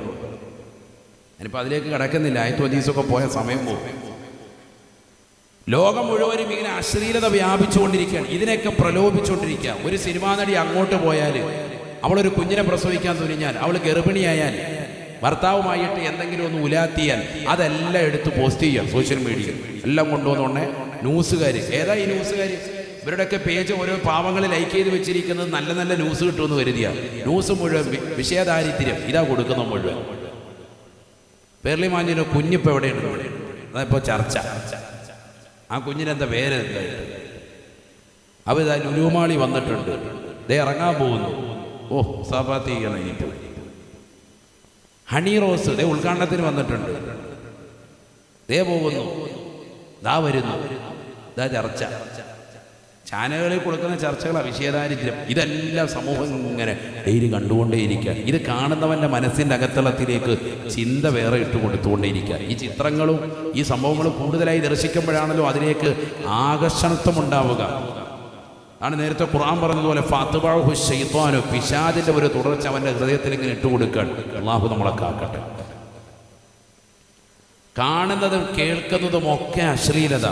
ഞാനിപ്പോൾ അതിലേക്ക് കിടക്കുന്നില്ല. ആയത്തുൽ ഹദീസൊക്കെ പോയ സമയം പോകും. ലോകം മുഴുവനും ഇങ്ങനെ അശ്ലീലത വ്യാപിച്ചുകൊണ്ടിരിക്കുകയാണ്. ഇതിനെയൊക്കെ പ്രലോഭിച്ചുകൊണ്ടിരിക്കുക. ഒരു സിനിമാ നടി അങ്ങോട്ട് പോയാൽ, അവളൊരു കുഞ്ഞിനെ പ്രസവിക്കാൻ തുനിഞ്ഞാൽ, അവൾ ഗർഭിണിയായാൽ, ഭർത്താവുമായിട്ട് എന്തെങ്കിലും ഒന്ന് ഉലാത്തിയാൽ അതെല്ലാം എടുത്ത് പോസ്റ്റ് ചെയ്യാം സോഷ്യൽ മീഡിയയിൽ. എല്ലാം കൊണ്ടുവന്നോണ്ടേ ന്യൂസുകാർ. ഏതാ ഈ ന്യൂസുകാർ? ഇവരുടെയൊക്കെ പേജ് ഓരോ പാവങ്ങൾ ലൈക്ക് ചെയ്ത് വെച്ചിരിക്കുന്നത് നല്ല നല്ല ന്യൂസ് കിട്ടുമെന്ന് കരുതിയ ന്യൂസ് മുഴുവൻ വിഷയദാരിദ്ര്യം ഇതാ കൊടുക്കുന്ന മുഴുവൻ. പേർലിമാനിയുടെ കുഞ്ഞിപ്പോൾ എവിടെയുണ്ട്? അതിപ്പോൾ ചർച്ച. ആ കുഞ്ഞിനെന്താ പേര്? അവരിതാ ലുലുമാളി വന്നിട്ടുണ്ട്, ദേ ഇറങ്ങാൻ പോകുന്നു. ഓ, സാപാത്തി ചെയ്യണം ഇനിയിപ്പോൾ. ഹണി റോസ് ദേ ഉദ്ഘാടനത്തിന് വന്നിട്ടുണ്ട്, ദേ പോകുന്നു, ദാ വരുന്നു, ദാ ചർച്ച. ചാനലുകളിൽ കൊടുക്കുന്ന ചർച്ചകളാണ് വിഷയദാരിദ്ര്യം. ഇതെല്ലാം സമൂഹം ഇങ്ങനെ ഡെയിലി കണ്ടുകൊണ്ടേയിരിക്കുക. ഇത് കാണുന്നവൻ്റെ മനസ്സിൻ്റെ അകത്തളത്തിലേക്ക് ചിന്ത വേറെ ഇട്ട് കൊടുത്തുകൊണ്ടേയിരിക്കുക. ഈ ചിത്രങ്ങളും ഈ സംഭവങ്ങളും കൂടുതലായി ദർശിക്കുമ്പോഴാണല്ലോ അതിലേക്ക് ആകർഷണത്വം ഉണ്ടാവുക. ആണ് നേരത്തെ ഖുർആൻ പറഞ്ഞതുപോലെ ഫഅത്ബഅഹു ശൈത്വാനു, പിശാചിന്റെ ഒരു തുടർച്ച അവൻ്റെ ഹൃദയത്തിൽ ഇങ്ങനെ ഇട്ടുകൊടുക്കുകയാണ്. അള്ളാഹു നമ്മളെ കാക്കട്ടെ. കാണുന്നതും കേൾക്കുന്നതും ഒക്കെ അശ്ലീലത,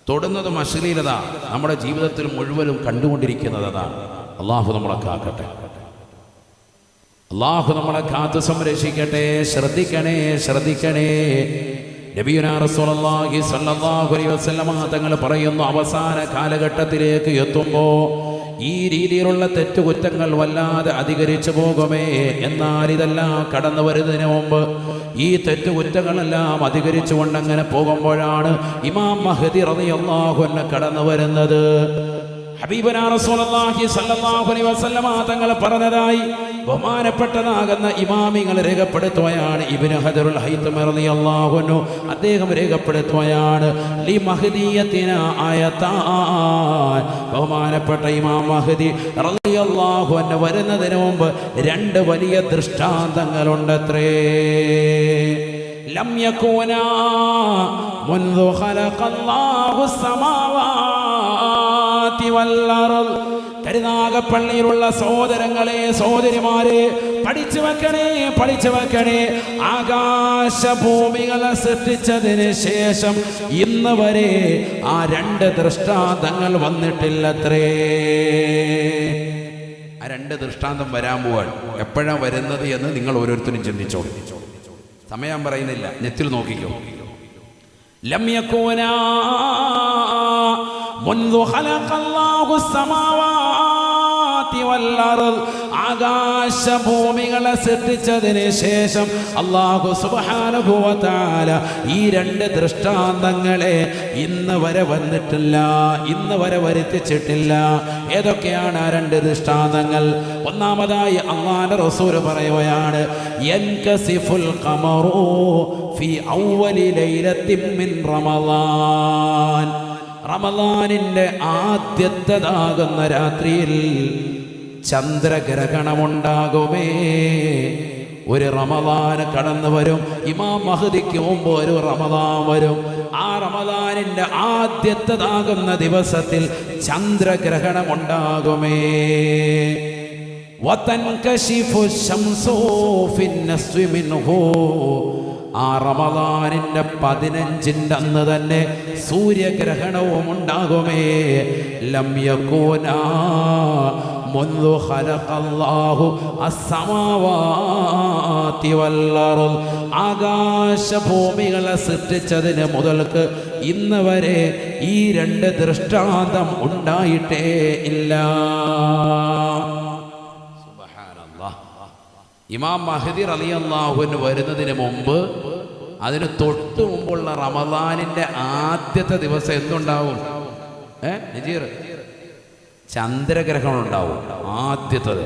തൊടുന്നതും അശ്ലീലത, നമ്മുടെ ജീവിതത്തിൽ മുഴുവനും കണ്ടുകൊണ്ടിരിക്കുന്നത് അതാണ്. അള്ളാഹു നമ്മളെ കാക്കട്ടെ. അള്ളാഹു നമ്മളെ കാത്തു സംരക്ഷിക്കട്ടെ. ശ്രദ്ധിക്കണേ. നബിയുനാ റസൂലുള്ളാഹി സ്വല്ലല്ലാഹു അലൈഹി വസല്ലമ തങ്ങൾ പറയുന്നു, അവസാന കാലഘട്ടത്തിലേക്ക് എത്തുമ്പോൾ ഈ രീതിയിലുള്ള തെറ്റുകുറ്റങ്ങൾ വല്ലാതെ അധികരിച്ചു പോകുമേ. എന്നാൽ ഇതെല്ലാം കടന്നു വരുന്നതിന് മുമ്പ് ഈ തെറ്റുകുറ്റങ്ങളെല്ലാം അധികരിച്ചുകൊണ്ടങ്ങനെ പോകുമ്പോഴാണ് ഇമാം മഹ്ദി റളിയല്ലാഹു അൻഹു കടന്നു വരുന്നത്. ഹബീബനാ റസൂലുള്ളാഹി സ്വല്ലല്ലാഹു അലൈഹി വസല്ലമ തങ്ങൾ പറഞ്ഞതായി ബഹുമാനപ്പെട്ടതാകുന്ന ഇമാമിങ്ങൾ രേഖപ്പെടുത്തുകയാണ്. ഇബ്നു ഹജറുൽ ഹൈതമി റളിയല്ലാഹു അൻഹു അദ്ദേഹം രേഖപ്പെടുത്തുകയാണ്, ലി മഹ്ദിയത്തിന ആയതാൻ, ബഹുമാനപ്പെട്ട ഇമാം മഹ്ദി റളിയല്ലാഹു അൻഹു വരുന്നതിന് മുമ്പ് 2 വലിയ ദൃഷ്ടാന്തങ്ങളുണ്ടത്രേ. ലം യകൂനാ മുൻദു ഖലഖല്ലാഹു സമാവാതി വൽ അർദ്. കരുനാഗപ്പള്ളിയിലുള്ള സഹോദരങ്ങളെ, സഹോദരിമാരെ, പഠിച്ചു വെക്കണേ. ആകാശഭൂമികളെ സൃഷ്ടിച്ചതിന് ശേഷം ഇന്ന് വരെ ആ 2 ദൃഷ്ടാന്തങ്ങൾ വന്നിട്ടില്ലത്രേ. ആ 2 ദൃഷ്ടാന്തം വരാൻ പോവാൻ. എപ്പോഴാണ് വരുന്നത് എന്ന് നിങ്ങൾ ഓരോരുത്തരും ചിന്തിച്ചോളൂ. സമയം പറയുന്നില്ല, നെറ്റിൽ നോക്കിക്കോ. ലം യകൂനാ മുൻദു ഖലഖല്ലാഹു സമാവാതി വൽ അർദ്. ആകാശഭൂമികളെ സൃഷ്ടിച്ചതിന് ശേഷം അല്ലാഹു സുബ്ഹാനഹു വ തആല ഈ 2 ദൃഷ്ടാന്തങ്ങളെ ഇന്ന് വരെ വന്നിട്ടില്ല, ഇന്ന് വരെ വരുത്തിച്ചിട്ടില്ല. ഏതൊക്കെയാണ് ആ 2 ദൃഷ്ടാന്തങ്ങൾ? ഒന്നാമതായി അല്ലാഹുവിന്റെ റസൂൽ പറയുകയാണ്, യൻകസിഫുൽ ഖമറു ഫി അവ്വലി ലൈലത്തിൻ മിൻ റമളാൻ. റമളാനിന്റെ ആദ്യത്തേതാകുന്ന രാത്രിയിൽ ചന്ദ്രഗ്രഹണമുണ്ടാകുമേ. ഒരു റമളാൻ കടന്നു വരും. ഇമാം മഹ്ദിക്ക് മുമ്പ് ഒരു റമളാൻ വരും. ആ റമളാനിന്റെ ആദ്യത്തേതാകുന്ന ദിവസത്തിൽ ചന്ദ്രഗ്രഹണമുണ്ടാകുമേ. വതൻകശിഫു ശംസു ഫിന്നസ്വി മിൻഹു. ആ റമളാനിന്റെ 15ന്റെ അന്ന് തന്നെ സൂര്യഗ്രഹണവും ഉണ്ടാകുമേ. ലം യകൂനാ മുൻദു ഖലഖല്ലാഹു അസ്സമാവാതി വൽ അർദ്. ആകാശഭൂമികളെ സൃഷ്ടിച്ചതിന് മുതൽക്ക് ഇന്ന് വരെ ഈ 2 ദൃഷ്ടാന്തം ഉണ്ടായിട്ടേ ഇല്ല. ഇമാം മഹ്ദി റളിയല്ലാഹു അൻഹു വരുന്നതിന് മുമ്പ്, അതിന് തൊട്ട് മുമ്പുള്ള റമളാനിന്റെ ആദ്യത്തെ ദിവസം എന്തുണ്ടാവും? നജീർ ചന്ദ്രഗ്രഹണം ഉണ്ടാവും ആദ്യത്തത്.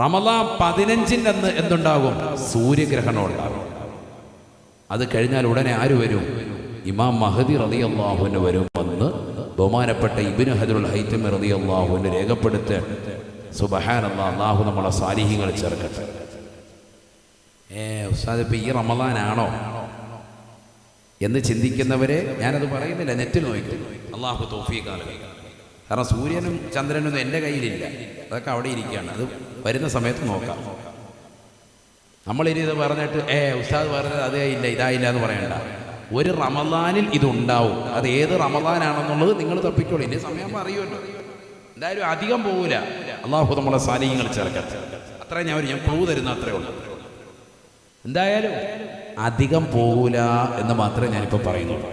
റമദാൻ 15 അന്ന് എന്തുണ്ടാകും? സൂര്യഗ്രഹണം ഉണ്ടാകും. അത് കഴിഞ്ഞാൽ ഉടനെ ആര് വരും? ഇമാം മഹദി റളിയല്ലാഹു അൻഹു വരുമെന്ന് ബഹുമാനപ്പെട്ട ഇബ്നു ഹജറുൽ ഹൈതമി റളിയല്ലാഹു അൻഹു രേഖപ്പെടുത്തി. സുബ്ഹാനല്ലാഹ്, അല്ലാഹു നമ്മളെ സാലിഹീങ്ങൾ ചേർക്കട്ടെ. ഉസ്താദ് ഇപ്പം ഈ റമദാനാണോ എന്ന് ചിന്തിക്കുന്നവരെ ഞാനത് പറയുന്നില്ല, നെറ്റിൽ നോക്കും. അല്ലാഹു തൗഫീഖ് നൽകട്ടെ. കാരണം സൂര്യനും ചന്ദ്രനൊന്നും എൻ്റെ കയ്യിലില്ല, അതൊക്കെ അവിടെ ഇരിക്കുകയാണ്. അത് വരുന്ന സമയത്ത് നോക്കാം. നമ്മളിനി ഇത് പറഞ്ഞിട്ട് ഉസ്താദ് പറഞ്ഞത് അതേ ഇല്ല ഇതായില്ല എന്ന് പറയണ്ട. ഒരു റമദാനിൽ ഇതുണ്ടാവും. അത് ഏത് റമദാനാണെന്നുള്ളത് നിങ്ങൾ തപ്പിക്കോളൂ. ഇനി സമയം അറിയുമല്ലോ. എന്തായാലും അധികം പോകൂല. അള്ളാഹു നമ്മളെ സാലിഹ്യങ്ങൾ ചേർക്കട്ടെ. അത്രേ ഞാൻ ക്ലൂ തരുന്ന അത്രേ ഉള്ളൂ. എന്തായാലും അധികം പോകൂല എന്ന് മാത്രമേ ഞാനിപ്പോൾ പറയുന്നുള്ളൂ.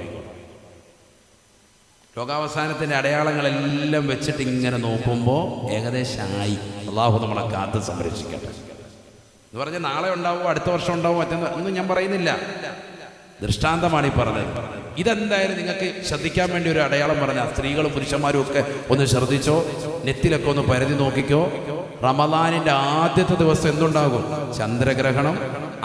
ലോകാവസാനത്തിൻ്റെ അടയാളങ്ങളെല്ലാം വെച്ചിട്ട് ഇങ്ങനെ നോക്കുമ്പോൾ ഏകദേശമായി. അള്ളാഹു നമ്മളെ കാത്ത് സംരക്ഷിക്കട്ടെ എന്ന് പറഞ്ഞാൽ നാളെ ഉണ്ടാവും, അടുത്ത വർഷം ഉണ്ടാവും, ഒന്നും ഞാൻ പറയുന്നില്ല. ദൃഷ്ടാന്തമാണ് ഈ പറഞ്ഞത്. ഇതെന്തായാലും നിങ്ങൾക്ക് ശ്രദ്ധിക്കാൻ വേണ്ടി ഒരു അടയാളം പറഞ്ഞാൽ സ്ത്രീകളും പുരുഷന്മാരും ഒക്കെ ഒന്ന് ശ്രദ്ധിച്ചോ, നെറ്റിലൊക്കെ ഒന്ന് പരതി നോക്കിക്കോ. റമദാനിൻ്റെ ആദ്യത്തെ ദിവസം എന്തുണ്ടാകും? ചന്ദ്രഗ്രഹണം.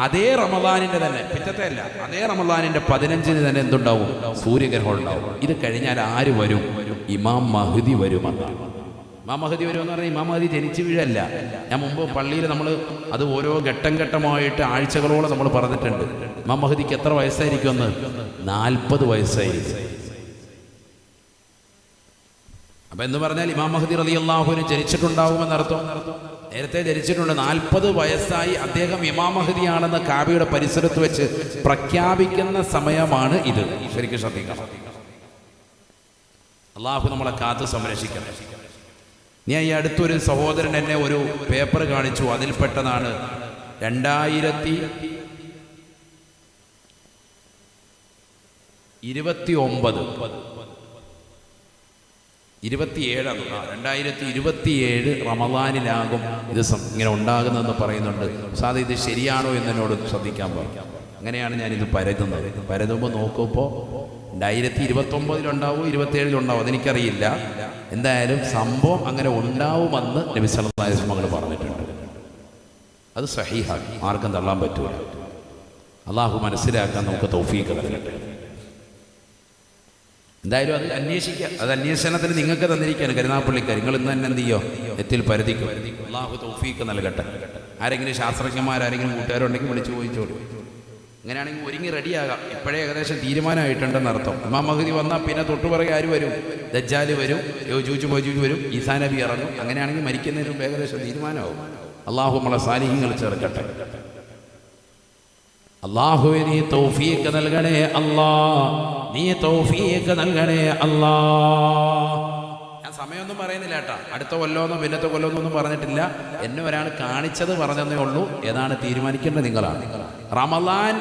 അതേ റമദാനിൻ്റെ തന്നെ, പിറ്റത്തെ അല്ല, അതേ റമദാനിൻ്റെ 15 തന്നെ എന്തുണ്ടാവും? സൂര്യഗ്രഹണം ഉണ്ടാവും. ഇത് കഴിഞ്ഞാൽ ആര് വരും? ഇമാം മഹ്ദി വരുമെന്നാണ്. ഇമാം മഹ്ദി വരുമെന്ന് പറഞ്ഞാൽ ഇമാം മഹ്ദി ജനിച്ചു വീഴല്ല. ഞാൻ മുമ്പ് പള്ളിയിൽ നമ്മൾ അത് ഓരോ ഘട്ടം ഘട്ടമായിട്ട് ആഴ്ചകളോളം നമ്മൾ പറഞ്ഞിട്ടുണ്ട്. ഇമാം മഹ്ദിക്ക് എത്ര വയസ്സായിരിക്കുമെന്ന്? 40 വയസ്സായിരിക്കും. അപ്പം എന്ന് പറഞ്ഞാൽ ഇമാം മഹ്ദി റളിയല്ലാഹു അൻഹു ജനിച്ചിട്ടുണ്ടാവുമെന്നർത്ഥം. നേരത്തെ ജനിച്ചിട്ടുണ്ട്. 40 വയസ്സായി അദ്ദേഹം ഇമാം മഹ്ദിയാണെന്ന് കാബയുടെ പരിസരത്ത് വെച്ച് പ്രഖ്യാപിക്കുന്ന സമയമാണ് ഇത്. ശരിക്കും ശ്രദ്ധിക്കണം. അള്ളാഹു നമ്മളെ കാത്ത് സംരക്ഷിക്കണം. ഞാൻ ഈ അടുത്തൊരു സഹോദരൻ എന്നെ ഒരു പേപ്പർ കാണിച്ചു. അതിൽപ്പെട്ടതാണ് 2029 2027 റമദാനിലാകും ഇത് ഇങ്ങനെ ഉണ്ടാകുന്നതെന്ന് പറയുന്നുണ്ട്. സാധാ ഇത് ശരിയാണോ എന്നോട് ശ്രദ്ധിക്കാൻ പറഞ്ഞു. അങ്ങനെയാണ് ഞാനിത് പരതുന്നത്. പരതുമ്പോൾ നോക്കുമ്പോൾ 2029 ഉണ്ടാവും, 27 ഉണ്ടാവും, അതെനിക്കറിയില്ല. എന്തായാലും സംഭവം അങ്ങനെ ഉണ്ടാവുമെന്ന് നബി സല്ലല്ലാഹു അലൈഹി വസല്ലം പറഞ്ഞിട്ടുണ്ട്. അത് സഹീഹാണ്, ആർക്കും തള്ളാൻ പറ്റൂല. അള്ളാഹു മനസ്സിലാക്കാൻ നമുക്ക് തൗഫീഖ് നൽകട്ടെ. എന്തായാലും അത് അന്വേഷിക്കുക. അത് അന്വേഷണത്തിന് നിങ്ങൾക്ക് തന്നിരിക്കുകയാണ് കരുനാഗപ്പള്ളിക്കാർ. നിങ്ങൾ ഇന്ന് തന്നെ എന്ത് ചെയ്യോ? എത്തിൽ പരതിക്കും. അള്ളാഹു തൗഫീഖ് നൽകട്ടെ. ആരെങ്കിലും ശാസ്ത്രജ്ഞന്മാരെങ്കിലും കൂട്ടുകാരുണ്ടെങ്കിൽ വിളിച്ചു ചോദിച്ചോളൂ. അങ്ങനെയാണെങ്കിൽ ഒരുങ്ങി റെഡിയാകാം. ഇപ്പോഴേ ഏകദേശം തീരുമാനമായിട്ടുണ്ടെന്ന് അർത്ഥം. ഇമാം മഹ്ദി വന്നാൽ പിന്നെ തൊട്ടുപുറകെ ആര് വരും? ദജ്ജാൽ വരും, യജൂജ് മജൂജ് വരും, ഈസാ നബി ഇറങ്ങും. അങ്ങനെയാണെങ്കിൽ മരിക്കുന്നതിന് മുമ്പ് ഏകദേശം തീരുമാനമാവും. അള്ളാഹു നമ്മളെ സാലിഹ്യങ്ങൾ ചേർക്കട്ടെ. അല്ലാഹുവേ നീ തൗഫീഖ് നൽകണേ അല്ലാ, നീ തൗഫീഖ് നൽകണേ അല്ലാ. ഞാൻ സമയമൊന്നും പറയുന്നില്ല കേട്ടാ. അടുത്ത കൊല്ലമൊന്നും പിന്നത്തെ കൊല്ലമൊന്നും പറഞ്ഞിട്ടില്ല. എന്നെ ഒരാൾ കാണിച്ചത് പറഞ്ഞതേ ഉള്ളൂ. ഏതാണ് തീരുമാനിക്കേണ്ടത് നിങ്ങളാണ്. റമദാൻ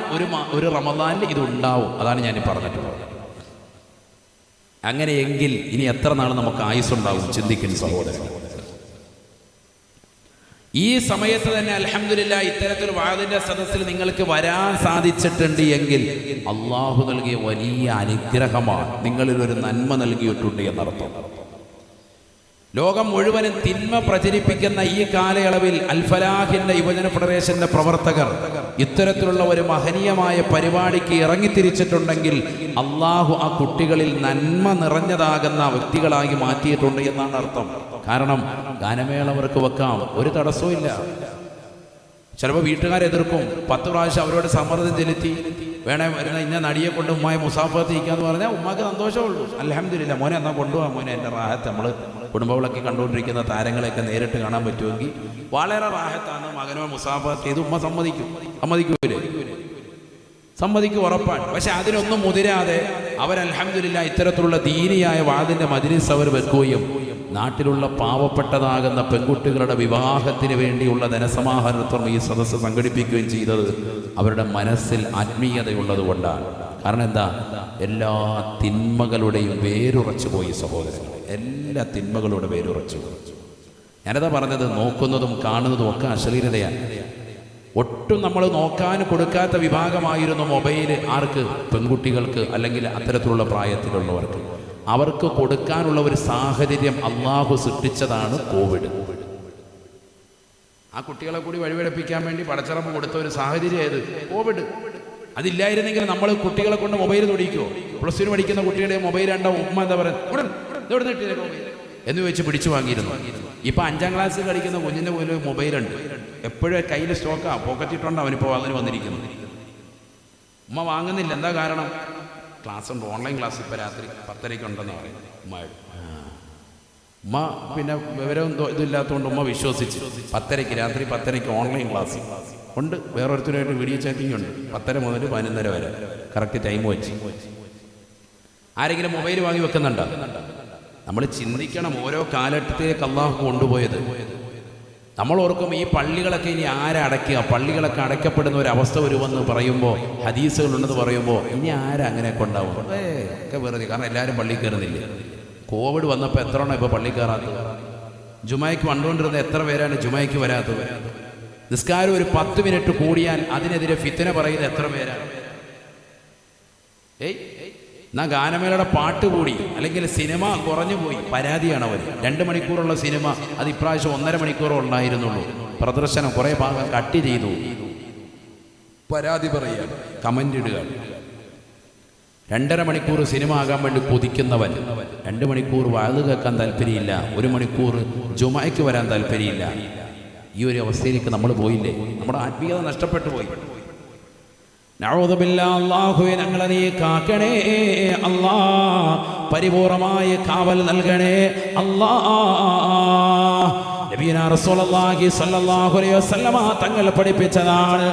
ഒരു റമദാനിൽ ഇതുണ്ടാവും. അതാണ് ഞാൻ പറഞ്ഞിട്ടുള്ളത്. അങ്ങനെയെങ്കിൽ ഇനി എത്ര നാൾ നമുക്ക് ആയുസ്സുണ്ടാവും? ചിന്തിക്കുന്ന സഹോദരൻ. ഈ സമയത്ത് തന്നെ അൽഹംദുലില്ലാഹ് ഇത്തരത്തിൽ വഅദിന്റെ സദസ്സിൽ നിങ്ങൾക്ക് വരാൻ സാധിച്ചിട്ടുണ്ട് എങ്കിൽ അള്ളാഹു നൽകിയ വലിയ അനുഗ്രഹമാണ്. നിങ്ങളിൽ ഒരു നന്മ നൽകിയിട്ടുണ്ട് എന്നർത്ഥം. ലോകം മുഴുവനും തിന്മ പ്രചരിപ്പിക്കുന്ന ഈ കാലയളവിൽ അൽ ഫലാഹിന്റെ യുവജന ഫെഡറേഷന്റെ പ്രവർത്തകർ ഇത്തരത്തിലുള്ള ഒരു മഹനീയമായ പരിപാടിക്ക് ഇറങ്ങിത്തിരിച്ചിട്ടുണ്ടെങ്കിൽ അള്ളാഹു ആ കുട്ടികളിൽ നന്മ നിറഞ്ഞതാകുന്ന വ്യക്തികളായി മാറ്റിയിട്ടുണ്ട് എന്നാണ് അർത്ഥം. കാരണം ഗാനമേള അവർക്ക് വെക്കാം, ഒരു തടസ്സവും ഇല്ല. ചിലപ്പോൾ വീട്ടുകാരെതിർക്കും. 10 പ്രാവശ്യം അവരോട് സമ്മർദ്ദം ചെലുത്തി വേണേ വരുന്ന ഇന്ന നടിയെ കൊണ്ട് ഉമ്മായി മുസാഫത്ത് ഇരിക്കാന്ന് പറഞ്ഞാൽ ഉമ്മാക്ക് സന്തോഷമുള്ളൂ. അൽഹംദുലില്ലാ മോനെ എന്നാൽ കൊണ്ടുപോകാം മോനെ, എൻ്റെ റാഹത്ത്. നമ്മൾ കുടുംബങ്ങളൊക്കെ കണ്ടുകൊണ്ടിരിക്കുന്ന താരങ്ങളെയൊക്കെ നേരിട്ട് കാണാൻ പറ്റുമെങ്കിൽ വളരെ റാഹത്താണ്. മകനോ മുസാഫത്ത് ചെയ്ത് ഉമ്മ സമ്മതിക്കൂലേ? സമ്മതിക്കും, ഉറപ്പാണ്. പക്ഷെ അതിനൊന്നും മുതിരാതെ അവർ അൽഹംദുലില്ലാ ഇത്തരത്തിലുള്ള ദീനിയായ വാദിന്റെ മജ്‌ലിസ് അവർ വെക്കുകയും നാട്ടിലുള്ള പാവപ്പെട്ടതാകുന്ന പെൺകുട്ടികളുടെ വിവാഹത്തിന് വേണ്ടിയുള്ള ധനസമാഹരണത്വം ഈ സദസ്സ് സംഘടിപ്പിക്കുകയും ചെയ്തത് അവരുടെ മനസ്സിൽ ആത്മീയതയുള്ളത് കൊണ്ടാണ്. കാരണം എന്താ? എല്ലാ തിന്മകളുടെയും വേരുറച്ചു പോയി സഹോദരങ്ങൾ. എല്ലാ തിന്മകളുടെ വേരുറച്ചു. ഞാനതാ പറഞ്ഞത്, നോക്കുന്നതും കാണുന്നതും ഒക്കെ അശ്ലീലതയാണ്. ഒട്ടും നമ്മൾ നോക്കാൻ കൊടുക്കാത്ത വിഭാഗമായിരുന്നു മൊബൈൽ. ആർക്ക്? പെൺകുട്ടികൾക്ക്, അല്ലെങ്കിൽ അത്തരത്തിലുള്ള പ്രായത്തിലുള്ളവർക്ക്. അവർക്ക് കൊടുക്കാനുള്ള ഒരു സാഹചര്യം അള്ളാഹു സൃഷ്ടിച്ചതാണ് കോവിഡ്. ആ കുട്ടികളെ കൂടി വഴിവെടുപ്പിക്കാൻ വേണ്ടി പടച്ചിറപ്പ് കൊടുത്ത ഒരു സാഹചര്യം ഏത്? കോവിഡ്. അതില്ലായിരുന്നെങ്കിൽ നമ്മൾ കുട്ടികളെ കൊണ്ട് മൊബൈൽ തൊടിക്കുമോ? +2 പഠിക്കുന്ന കുട്ടിയുടെ മൊബൈൽ കണ്ട ഉമ്മ എന്താ പറയുക എന്ന് വെച്ച് പിടിച്ചു വാങ്ങിയിരുന്നു. ഇപ്പം 5ാം ക്ലാസ്സിൽ പഠിക്കുന്ന കുഞ്ഞിൻ്റെ പോലും മൊബൈലുണ്ട്, എപ്പോഴും കയ്യിൽ സ്റ്റോക്കാണ്, പോക്കറ്റിട്ടുണ്ട്, അവനിപ്പോൾ അതിന് വന്നിരിക്കുന്നു. ഉമ്മ വാങ്ങുന്നില്ല. എന്താ കാരണം? ക്ലാസ് ഉണ്ട്, ഓൺലൈൻ ക്ലാസ് ഇപ്പോൾ രാത്രി 10:30 ഉണ്ടെന്ന് പറയും ഉമ്മ. പിന്നെ വിവരം ഇതില്ലാത്തതുകൊണ്ട് ഉമ്മ വിശ്വസിച്ച് 10:30 രാത്രി 10:30 ഓൺലൈൻ ക്ലാസ് ഉണ്ട്. വേറൊരുത്തരുമായിട്ട് വീഡിയോ ചാറ്റിംഗ് ഉണ്ട് 10:30 മുതൽ 11:30 വരെ കറക്റ്റ് ടൈം വെച്ച്. ആരെങ്കിലും മൊബൈൽ വാങ്ങി വെക്കുന്നുണ്ടോ? നമ്മൾ ചിന്തിക്കണം, ഓരോ കാലഘട്ടത്തിലേക്ക് അള്ളാഹു കൊണ്ടുപോയത്. നമ്മൾ ഓർക്കും ഈ പള്ളികളൊക്കെ ഇനി ആരടയ്ക്കുക, പള്ളികളൊക്കെ അടയ്ക്കപ്പെടുന്ന ഒരു അവസ്ഥ വരുമെന്ന് പറയുമ്പോൾ, ഹദീസുകളുണ്ടെന്ന് പറയുമ്പോൾ ഇനി അങ്ങനെ കൊണ്ടാവും ഒക്കെ വെറുതെ. കാരണം എല്ലാവരും പള്ളിയിൽ കയറുന്നില്ല. കോവിഡ് വന്നപ്പോൾ എത്ര എണ്ണം ഇപ്പോൾ പള്ളിയിൽ കയറാത്തത്? ജുമായ്ക്ക് വന്നുകൊണ്ടിരുന്ന എത്ര പേരാണ് ജുമായ്ക്ക് വരാത്തത്? നിസ്കാരം ഒരു 10 മിനിറ്റ് കൂടിയാൽ അതിനെതിരെ ഫിത്ന പറയുന്ന എത്ര പേരാണ്? എന്നാ ഗാനമേളയുടെ പാട്ട് കൂടി, അല്ലെങ്കിൽ സിനിമ കുറഞ്ഞു പോയി, പരാതിയാണ് അവർ. 2 മണിക്കൂറുള്ള സിനിമ അത് ഇപ്രാവശ്യം 1.5 മണിക്കൂറോ ഉണ്ടായിരുന്നുള്ളൂ. പ്രദർശനം കുറേ ഭാഗം കട്ട് ചെയ്തു. പരാതി പറയുക, കമൻ്റ് ഇടുക. 2.5 മണിക്കൂർ സിനിമ ആകാൻ വേണ്ടി കൊതിക്കുന്നവൻ 2 മണിക്കൂർ വാത് കേൾക്കാൻ താല്പര്യമില്ല, 1 മണിക്കൂർ ജുമായ്ക്ക് വരാൻ താല്പര്യമില്ല. ഈ ഒരു അവസ്ഥയിലേക്ക് നമ്മൾ പോയില്ലേ? നമ്മുടെ ആത്മീയത നഷ്ടപ്പെട്ടു പോയി. നഊദു ബില്ലാഹ്. അല്ലാഹുവേ, ഞങ്ങളെ നീ കാക്കണേ അല്ലാ, പരിപൂർണമായ കാവൽ നൽകണേ അല്ലാ. നബിയുനാ റസൂലുള്ളാഹി സ്വല്ലല്ലാഹു അലൈഹി വസല്ലമ തങ്ങൾ പഠിപ്പിച്ചതാണ്,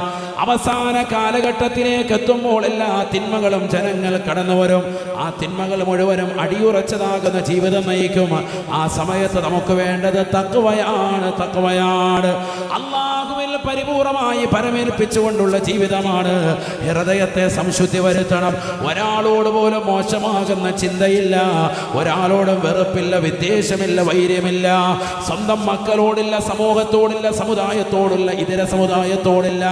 അവസാന കാലഘട്ടത്തിലേക്ക് എത്തുമ്പോൾ എല്ലാ തിന്മകളും ജനങ്ങൾ കടന്നു വരും. ആ തിന്മകൾ മുഴുവനും അടിയുറച്ചതാകുന്ന ജീവിതം നയിക്കും. ആ സമയത്ത് നമുക്ക് വേണ്ടത് തഖ്വയാണ്. അല്ലാഹുവിൽ പരിപൂർണമായി പരമേൽപ്പിച്ചുകൊണ്ടുള്ള ജീവിതമാണ്. ഹൃദയത്തെ സംശുദ്ധി വരുത്തണം. ഒരാളോട് പോലും മോശമാകുന്ന ചിന്തയില്ല, ഒരാളോടും വെറുപ്പില്ല, വിദ്വേഷമില്ല, വൈര്യമില്ല. സ്വന്തം മക്കളോടില്ല, സമൂഹത്തോടില്ല, സമുദായത്തോടില്ല, ഇതര സമുദായത്തോടില്ല,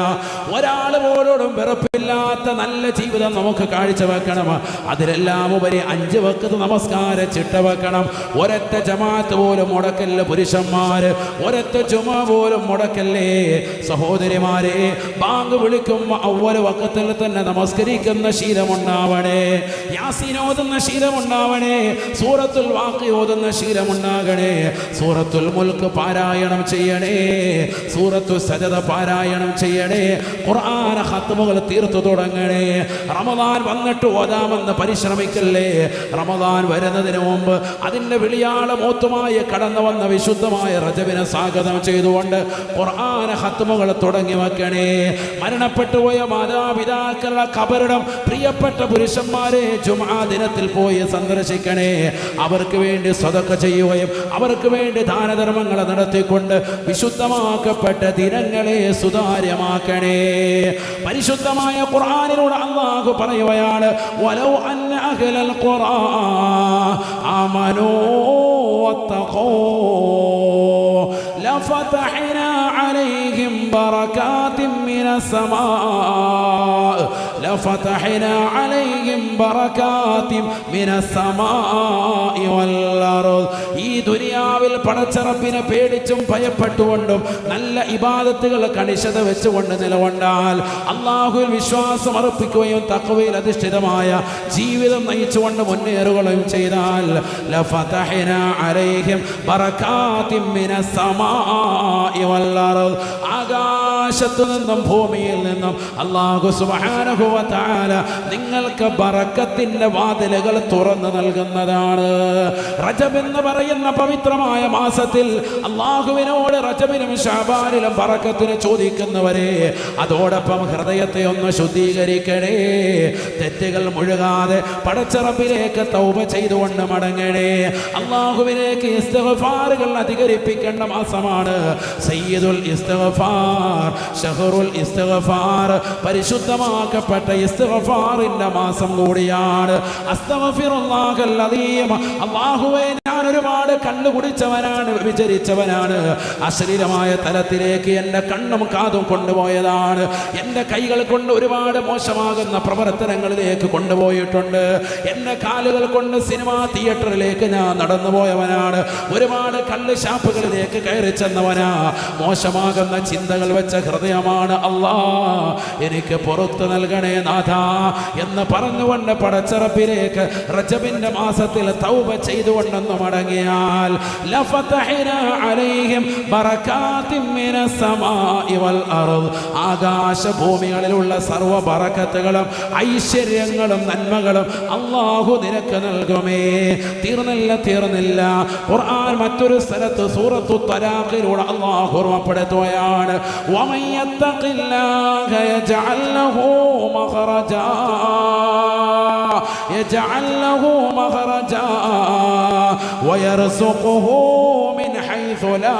ഒരാൾ പോലോടും വെറുപ്പില്ലാത്ത നല്ല ജീവിതം നമുക്ക് കാഴ്ചവെക്കണം. അതിലെല്ലാം ഉപരി 5 വഖ്ത് നമസ്കാര ചിട്ട വെക്കണം. ഒരൊറ്റ ജമാഅത്ത് പോലും മുടക്കല്ല പുരുഷന്മാര്, ഒരൊറ്റ ജുമാ പോലും മുടക്കല്ലേ സഹോദരിമാരെ. ബാങ്ക് വിളിക്കുമ്പോൾ അവ്വല് വഖത്തിൽ തന്നെ നമസ്കരിക്കുന്ന ശീലമുണ്ടാവണേ, യാസീൻ ഓതുന്ന ശീലമുണ്ടാവണേ, സൂറത്തുൽ വാഖി ഓതുന്ന ശീലമുണ്ടാകണേ, സൂറത്തുൽ മുൽക്ക് പാരായണം ചെയ്യണേ, സൂറത്തു സജദ പാരായണം ചെയ്യണേ, ഖുർആൻ ഖത്മുകൾ തീർത്തു തുടങ്ങണേ. റമദാൻ വന്നിട്ട് ഓതാമെന്ന് പരിശ്രമിക്കല്ലേ. റമദാൻ വരുന്നതിന് മുമ്പ് അതിൻ്റെ വിളിയാളമോത്തുമായി കടന്നു വന്ന വിശുദ്ധമായ റജബിനെ സ്വാഗതം ചെയ്തുകൊണ്ട് ഖുർആൻ ഖത്മുകൾ തുടങ്ങി വെക്കണേ. മരണപ്പെട്ടുപോയ മാതാപിതാക്കളുടെ ഖബറിടം പ്രിയപ്പെട്ട പുരുഷന്മാരെ ജുമുഅ ദിനത്തിൽ പോയി സന്ദർശിക്കണേ. അവർക്ക് വേണ്ടി സദഖ ചെയ്യുകയും അവർക്ക് വേണ്ടി ദാനധർമ്മങ്ങൾ നടത്തിക്കൊണ്ട് വിശുദ്ധമാക്കപ്പെട്ട ദിനങ്ങളെ സുതാര്യമാക്കണേ. പരിശുദ്ധമായ ഖുർആനിലൂടെ അല്ലാഹു പറയുകയാണ്, വലൗ അന്ന അഹ്ലൽ ഖുർആ ആമനൂ വത്തഖൂ ലഫതഹ്നാ അലൈഹിം ബറകാതിൻ മിനസ് സമാ ലഫതഹ്നാ അലൈഹിം ബറകാതിൻ മിനസ് സമാഇ വൽ അർദ്. ഈ ദുനിയാവിൽ പടച്ചറപ്പിനെ പേടിച്ചും ഭയപ്പെട്ടുകൊണ്ടും നല്ല ഇബാദത്തുകൾ കണിശത വെച്ചുകൊണ്ട് നിലകൊണ്ടാൽ, അല്ലാഹുവിൽ വിശ്വാസം അർപ്പിക്കുകയും തഖ്വയിൽ അധിഷ്ഠിതമായ ജീവിതം നയിച്ചുകൊണ്ട് മുന്നേറുകയും ചെയ്താൽ ലഫതഹ്നാ അലൈഹിം ബറകാതിൻ മിനസ് സമാഇ വൽ അർദ്. ആകാശത്തു നിന്നും ഭൂമിയിൽ നിന്നും അല്ലാഹു സുബ്ഹാനഹു വ തആല നിങ്ങൾക്ക് ബറക്കത്തിന്റെ വാതിലുകൾ തുറന്നു നൽകുന്നതാണ്. റജബ് എന്ന് പറയുന്ന പവിത്രമായ മാസത്തിൽ അല്ലാഹുവിനോട് റജബിനും ശഅബാനിലും ബറക്കത്തിന് ചോദിക്കുന്നവരെ, അതോടൊപ്പം ഹൃദയത്തെ ഒന്ന് ശുദ്ധീകരിക്കണേ. തെറ്റുകൾ മുഴുകാതെ പടച്ചറബിലേക്ക് തൗബ ചെയ്തുകൊണ്ട് മടങ്ങണേ. അല്ലാഹുവിലേക്ക് ഇസ്തിഗ്ഫാറുകൾ അധികരിപ്പിക്കേണ്ട മാസമാണ് സയ്യിദുൽ ഇസ്തിഗ്ഫാർ, ഷഹറുൽ ഇസ്തിഗ്ഫാർ. പരിശുദ്ധമാക്കപ്പെട്ട ഇസ്തിഗ്ഫാറിന്റെ മാസം കൂടിയാണ്. അസ്തഗ്ഫിറുല്ലാഹൽ അദീം. അല്ലാഹുവേ, ഞാൻ ഒരുപാട് കള്ളു കുടിച്ചവനാണ്, വിചരിച്ചവനാണ്. അശ്ലീലമായ തലത്തിലേക്ക് എൻ്റെ കണ്ണും കാതും കൊണ്ടുപോയതാണ്. എൻ്റെ കൈകൾ കൊണ്ട് ഒരുപാട് മോശമാകുന്ന പ്രവർത്തനങ്ങളിലേക്ക് കൊണ്ടുപോയിട്ടുണ്ട്. എൻ്റെ കാലുകൾ കൊണ്ട് സിനിമാ തിയേറ്ററിലേക്ക് ഞാൻ നടന്നുപോയവനാണ്. ഒരുപാട് കള്ള് ഷാപ്പുകളിലേക്ക് കയറി ചെന്നവനാ. മോശമാകുന്ന ചിന്തകൾ വെച്ച ഹൃദയമാണ്. അല്ലാ, എനിക്ക് പുറത്തു നൽകണേ നാഥ എന്ന് പറഞ്ഞുകൊണ്ട് പടച്ചറപ്പിലേക്ക് റജബിന്റെ മാസത്തിൽ തൗബ ചെയ്തുകൊണ്ടെന്ന് മടങ്ങിയാൽ ലഫതഹ്നാ അലൈഹിം ബറകാതിൻ മിനസ് സമാഇ വൽ അർദ്. ആകാശ ഭൂമികളിലുള്ള സർവ്വ ബറക്കത്തുകളും ഐശ്വര്യങ്ങളും നന്മകളും അല്ലാഹു നിനക്ക് നൽകുമേ. തീർന്നില്ല. ഖുർആൻ മറ്റൊരു സ്ഥലത്ത് സൂറത്തു തലാഖിലൂടെ അല്ലാഹു ഓർമ്മപ്പെടുത്തുകയാണ്. വമൻ യത്തഖില്ലാഹ യജ്അൽ ലഹു മഖറജാ വയർസുഖുഹു മിൻ ഹൈസു ലാ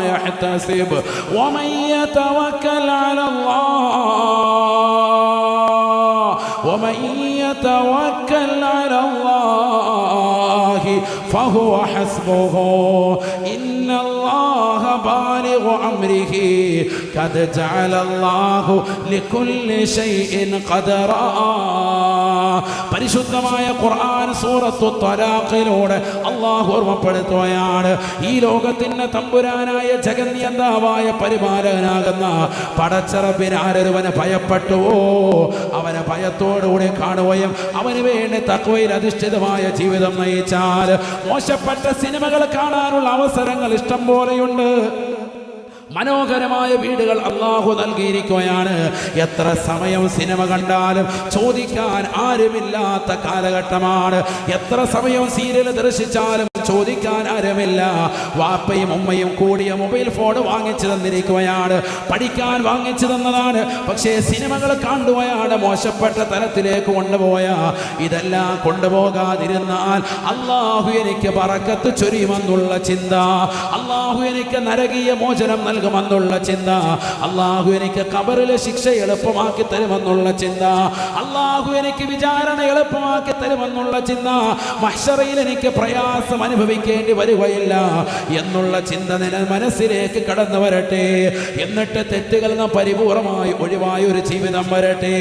യഹ്തസിബ് വമൻ യതവക്കൽ അലല്ലാഹി ഫഹുവ ഹസ്ബുഹു ഇന്നല്ലാഹ ബാലിഗു അംരിഹി ഖദ് ജഅലല്ലാഹു ലികുല്ലി ശൈഇൻ ഖദറാ. പരിശുദ്ധമായ ഖുർആൻ സൂറത്തു ത്വലാഖിലൂടെ അല്ലാഹു ഓർമ്മപ്പെടുത്തുകയാണ്. ഈ ലോകത്തിന്റെ തമ്പുരാനായ ജഗന്നിയന്താവായ പരിപാലകനാകുന്ന പടച്ചറബിനെ ആരൊരുവനെ ഭയപ്പെട്ടുവോ അവനെ ഭയത്തോടുകൂടി കാണുകയും അവന് വേണ്ടി തഖ്വയിൽ അധിഷ്ഠിതമായ ജീവിതം നയിച്ചാൽ മോശപ്പെട്ട സിനിമകൾ കാണാനുള്ള അവസരങ്ങൾ ഇഷ്ടം പോലെയുണ്ട്. മനോഹരമായ വീടുകൾ അല്ലാഹു നൽകിയിരിക്കുകയാണ്. എത്ര സമയം സിനിമ കണ്ടാലും ചോദിക്കാൻ ആരുമില്ലാത്ത കാലഘട്ടമാണ്. എത്ര സമയം സീരിയൽ ദർശിച്ചാലും ചോദിക്കാൻ ആരുമില്ല. വാപ്പയും ഉമ്മയും കൂടിയ മൊബൈൽ ഫോൺ വാങ്ങിച്ചു തന്നിരിക്കുകയാണ്, പഠിക്കാൻ വാങ്ങിച്ചു തന്നതാണ്. പക്ഷേ സിനിമകൾ കാണുകയാണ്, മോശപ്പെട്ട തലത്തിലേക്ക് കൊണ്ടുപോയ. ഇതെല്ലാം കൊണ്ടുപോകാതിരുന്നാൽ അല്ലാഹു എനിക്ക് ബറക്കത്ത് ചൊരിയുമെന്നുള്ള ചിന്ത, അല്ലാഹു എനിക്ക് നരകീയ മോചനം നൽകുമെന്നുള്ള ചിന്ത, അല്ലാഹു എനിക്ക് ഖബറിലെ ശിക്ഷ എളുപ്പമാക്കി തരുമെന്നുള്ള ചിന്ത, അല്ലാഹു എനിക്ക് വിചാരണ എളുപ്പമാക്കി തരുമെന്നുള്ള ചിന്ത, മഹ്ശറയിൽ എനിക്ക് പ്രയാസം അനുഭവിക്കേണ്ടി വരികയില്ല എന്നുള്ള ചിന്ത മനസ്സിലേക്ക് കടന്നു വരട്ടെ. എന്നിട്ട് തെറ്റുകൾ പരിപൂർണമായി ഒഴിവായ ഒരു ജീവിതം വരട്ടെ.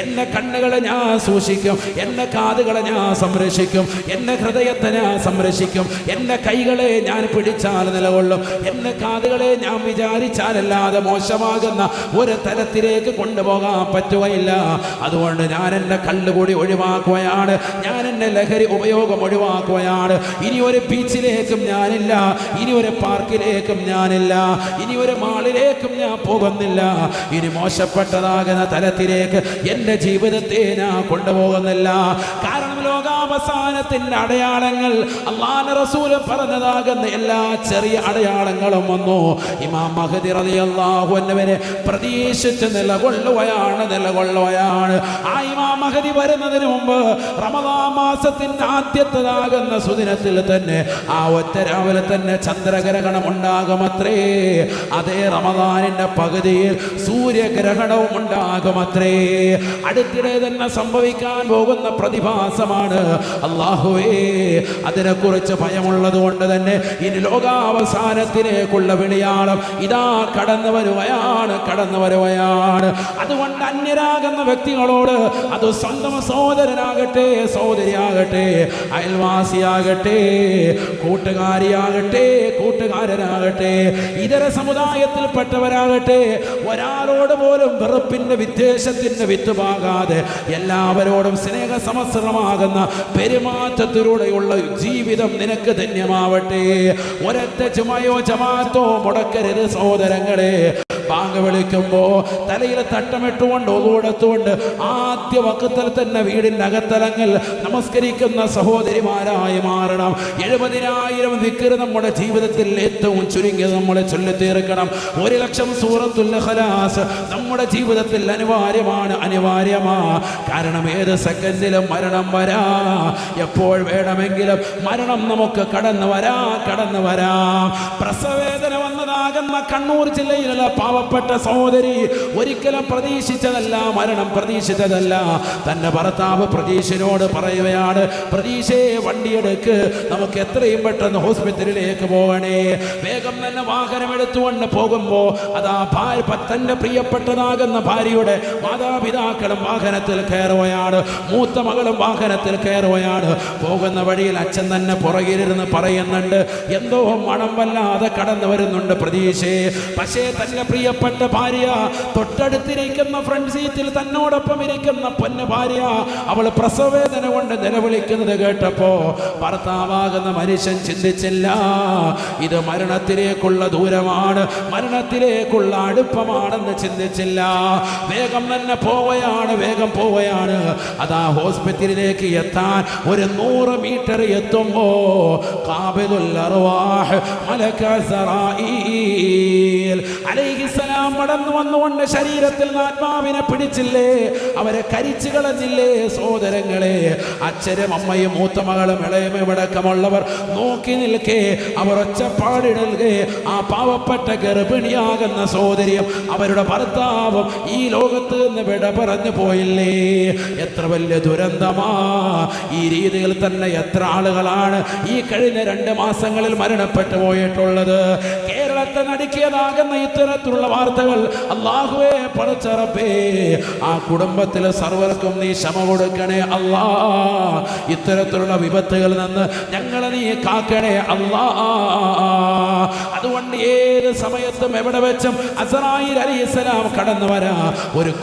എൻ്റെ കണ്ണുകളെ ഞാൻ സൂക്ഷിക്കും, എൻ്റെ കാതുകളെ ഞാൻ സംരക്ഷിക്കും, എൻ്റെ ഹൃദയത്തെ ഞാൻ സംരക്ഷിക്കും, എൻ്റെ കൈകളെ ഞാൻ പിടിച്ചാൽ നിലകൊള്ളും, എൻ്റെ കാതുകളെ ഞാൻ വിചാരിച്ചാലല്ലാതെ മോശമാകുന്ന ഒരു തലത്തിലേക്ക് കൊണ്ടുപോകാൻ പറ്റുകയില്ല. അതുകൊണ്ട് ഞാൻ എൻ്റെ കള്ളുകൂടി ഒഴിവാക്കുകയാണ്, ഞാൻ എൻ്റെ ലഹരി ഉപയോഗം ഒഴിവാക്കുകയാണ്. ഇനി ഒരു ബീച്ചിലേക്കും ഞാനില്ല, ഇനി ഒരു പാർക്കിലേക്കും ഞാനില്ല, ഇനി ഒരു മാളിലേക്കും ഞാൻ പോകുന്നില്ല. ഇനി മോശപ്പെട്ടതാകുന്ന തലത്തിലേക്ക് എൻ്റെ ജീവിതത്തെ ഞാൻ കൊണ്ടുപോകുന്നില്ല. കാരണം ലോകാവസാനത്തിന്റെ അടയാളങ്ങൾ അല്ലാഹുവിന്റെ റസൂൽ പറഞ്ഞതാകുന്ന എല്ലാ ചെറിയ അടയാളങ്ങളും വന്നു. ഇമാം മഹ്ദി റളിയല്ലാഹു അൻഹുവിനെ പ്രതീക്ഷിച്ച് നിലകൊള്ളുകയാണ്. ആ ഇമാം മഹ്ദി വരുന്നതിന് മുമ്പ് റമദാൻ മാസത്തിന്റെ ആദ്യത്തേതാകുന്ന സുദിനത്തിൽ തന്നെ ആ ഒറ്റ രാവിലെ തന്നെ ചന്ദ്രഗ്രഹണം ഉണ്ടാകുമത്രേ. അതേ റമദാനിന്റെ പകുതിയിൽ സൂര്യഗ്രഹണവും ഉണ്ടാകുമത്രേ. അടുത്തിടെ തന്നെ സംഭവിക്കാൻ പോകുന്ന പ്രതിഭാസമാണ്. അല്ലാഹുവേ, അതിനെക്കുറിച്ച് ഭയമുള്ളത് കൊണ്ട് തന്നെ ഇനി ലോകാവസാനത്തിലേക്കുള്ള വിളിയാളം ഇതാ കടന്നു വരുകയാണ്. അതുകൊണ്ട് അന്യരാകുന്ന വ്യക്തികളോട്, അത് സ്വന്തം സഹോദരനാകട്ടെ, സഹോദരിയാകട്ടെ, അയൽവാസിയാകട്ടെ, കൂട്ടുകാരനാകട്ടെ, ഇതര സമുദായത്തിൽപ്പെട്ടവരാകട്ടെ, ഒരാളോട് പോലും വെറുപ്പിന്റെ വിദ്വേഷത്തിന്റെ വിത്തുപാകാതെ എല്ലാവരോടും സ്നേഹസമസ്രമാകുന്ന പെരുമാറ്റത്തിലൂടെയുള്ള ജീവിതം നിനക്ക് ധന്യമാവട്ടെ. ഒരൊറ്റ ചുമയോ ജമാഅത്തോ മുടക്കരുത് സഹോദരങ്ങളെ. ബാങ്ക് വിളിക്കുമ്പോ തലയിൽ തട്ടമിട്ടുകൊണ്ട് ഒതുകൊടുത്തുകൊണ്ട് ആദ്യ വക്കത്തിൽ തന്നെ വീടിന്റെ അകത്തലങ്ങൾ നമസ്കരിക്കുന്ന സഹോദരിമാരായി മാറണം. 70,000 ദിക്റ് നമ്മുടെ ജീവിതത്തിൽ ഏറ്റവും ചുരുങ്ങിയത് നമ്മളെ ചൊല്ലിത്തീർക്കണം. 1,00,000 സൂറത്തുൽ ഇഖ്ലാസ് നമ്മുടെ ജീവിതത്തിൽ അനിവാര്യമാ. കാരണം ഏത് സെക്കൻഡിലും മരണം വരാ, എപ്പോൾ വേണമെങ്കിലും മരണം നമുക്ക് കടന്നു വരാം. പ്രസവവേദന വന്നതാകുന്ന കണ്ണൂർ ജില്ലയിലുള്ള പാവപ്പെട്ട സഹോദരി ഒരിക്കലും പ്രതീക്ഷിച്ചതല്ല, മരണം പ്രതീക്ഷിച്ചതല്ല. തന്റെ ഭർത്താവ് പ്രതീക്ഷയോട് പറയുകയാണ്, പ്രതീക്ഷയെ വണ്ടിയെടുക്ക്, നമുക്ക് എത്രയും പെട്ടെന്ന് ഹോസ്പിറ്റലിലേക്ക് പോകണേ. വേഗം തന്നെ വാഹനം എടുത്തുകൊണ്ട് പോകുമ്പോ അതാ തന്റെ പ്രിയപ്പെട്ടതാകുന്ന ഭാര്യയുടെ മാതാപിതാക്കളും വാഹനത്തിൽ കയറുകയാണ്, മൂത്ത മകളും വാഹനത്തിൽ കയറുകയാണ്. പോകുന്ന വഴിയിൽ അച്ഛൻ തന്നെ പുറകിലിരുന്ന് പറയുന്നുണ്ട്, എന്തോ മണം വല്ലാതെ കടന്നു വരുന്നുണ്ട് പ്രതീക്ഷയെ. പക്ഷേ തന്റെ പ്രിയപ്പെട്ട ഭാര്യ തൊട്ടടുത്തിരിക്കുന്ന ഫ്രണ്ട് സീറ്റിൽ തന്നോടൊപ്പം ഇരിക്കുന്ന പൊന്നു ഭാര്യ അവൾ പ്രസവവേദന കൊണ്ട് നിലവിളിക്കുന്നത് കേട്ടപ്പോ ഭർത്താവാകുന്ന മനുഷ്യൻ ചിന്തിച്ചില്ല, ഇത് മരണത്തിലേക്കുള്ള ദൂരമാണ്, മരണത്തിലേക്കുള്ള അടുപ്പമാണെന്ന് ചിന്തിച്ചില്ല. വേഗം തന്നെ വേഗം പോവുകയാണ്. അതാ ഹോസ്പിറ്റലിലേക്ക് എത്താൻ ഒരു 100 മീറ്റർ എത്തുമ്പോ ഖാബിദുൽ അർവാഹ് അലൈഹിസ്സലാം കടന്നു വന്നുകൊണ്ട് ശരീരത്തിൽ ആത്മാവിനെ പിടിച്ചില്ലേ, അവരെ കരിച്ചു കളഞ്ഞില്ലേ. സഹോദരങ്ങളെ, അച്ഛനും അമ്മയും മൂത്ത മകളും ഇളയമടക്കമുള്ളവർ നോക്കി നിൽക്കേ, അവർ ഒച്ചപ്പാടിടൽകെ ആ പാവപ്പെട്ട ഗർഭിണിയാകുന്ന സഹോദരിയും അവരുടെ ഭർത്താവും ഈ ലോകത്ത് നിന്ന് വിട പറഞ്ഞു പോയില്ലേ. എത്ര വലിയ ദുരന്തമാ. ഈ രീതിയിൽ തന്നെ എത്ര ആളുകളാണ് ഈ കഴിഞ്ഞ 2 മാസങ്ങളിൽ മരണപ്പെട്ടു പോയിട്ടുള്ളത്. കേരളത്തെ നടുക്കിയതാകുന്ന ഇത്തരത്തിലുള്ള വാർത്തകൾ അല്ലാഹുവേ പടച്ച റബ്ബേ, ആ കുടുംബത്തിലെ സർവർക്കും നീ ക്ഷമ കൊടുക്കണേ അല്ലാ. ഇത്തരത്തിലുള്ള വിപത്തുകളിൽ നിന്ന് ഞങ്ങളെ നീ കാക്കണേ അല്ലാ. അതുകൊണ്ട് ഏത് സമയത്തും എവിടെ വെച്ചും അസ്രായീൽ അലൈഹിസ്സലാം കടന്നു വരാ ഒരു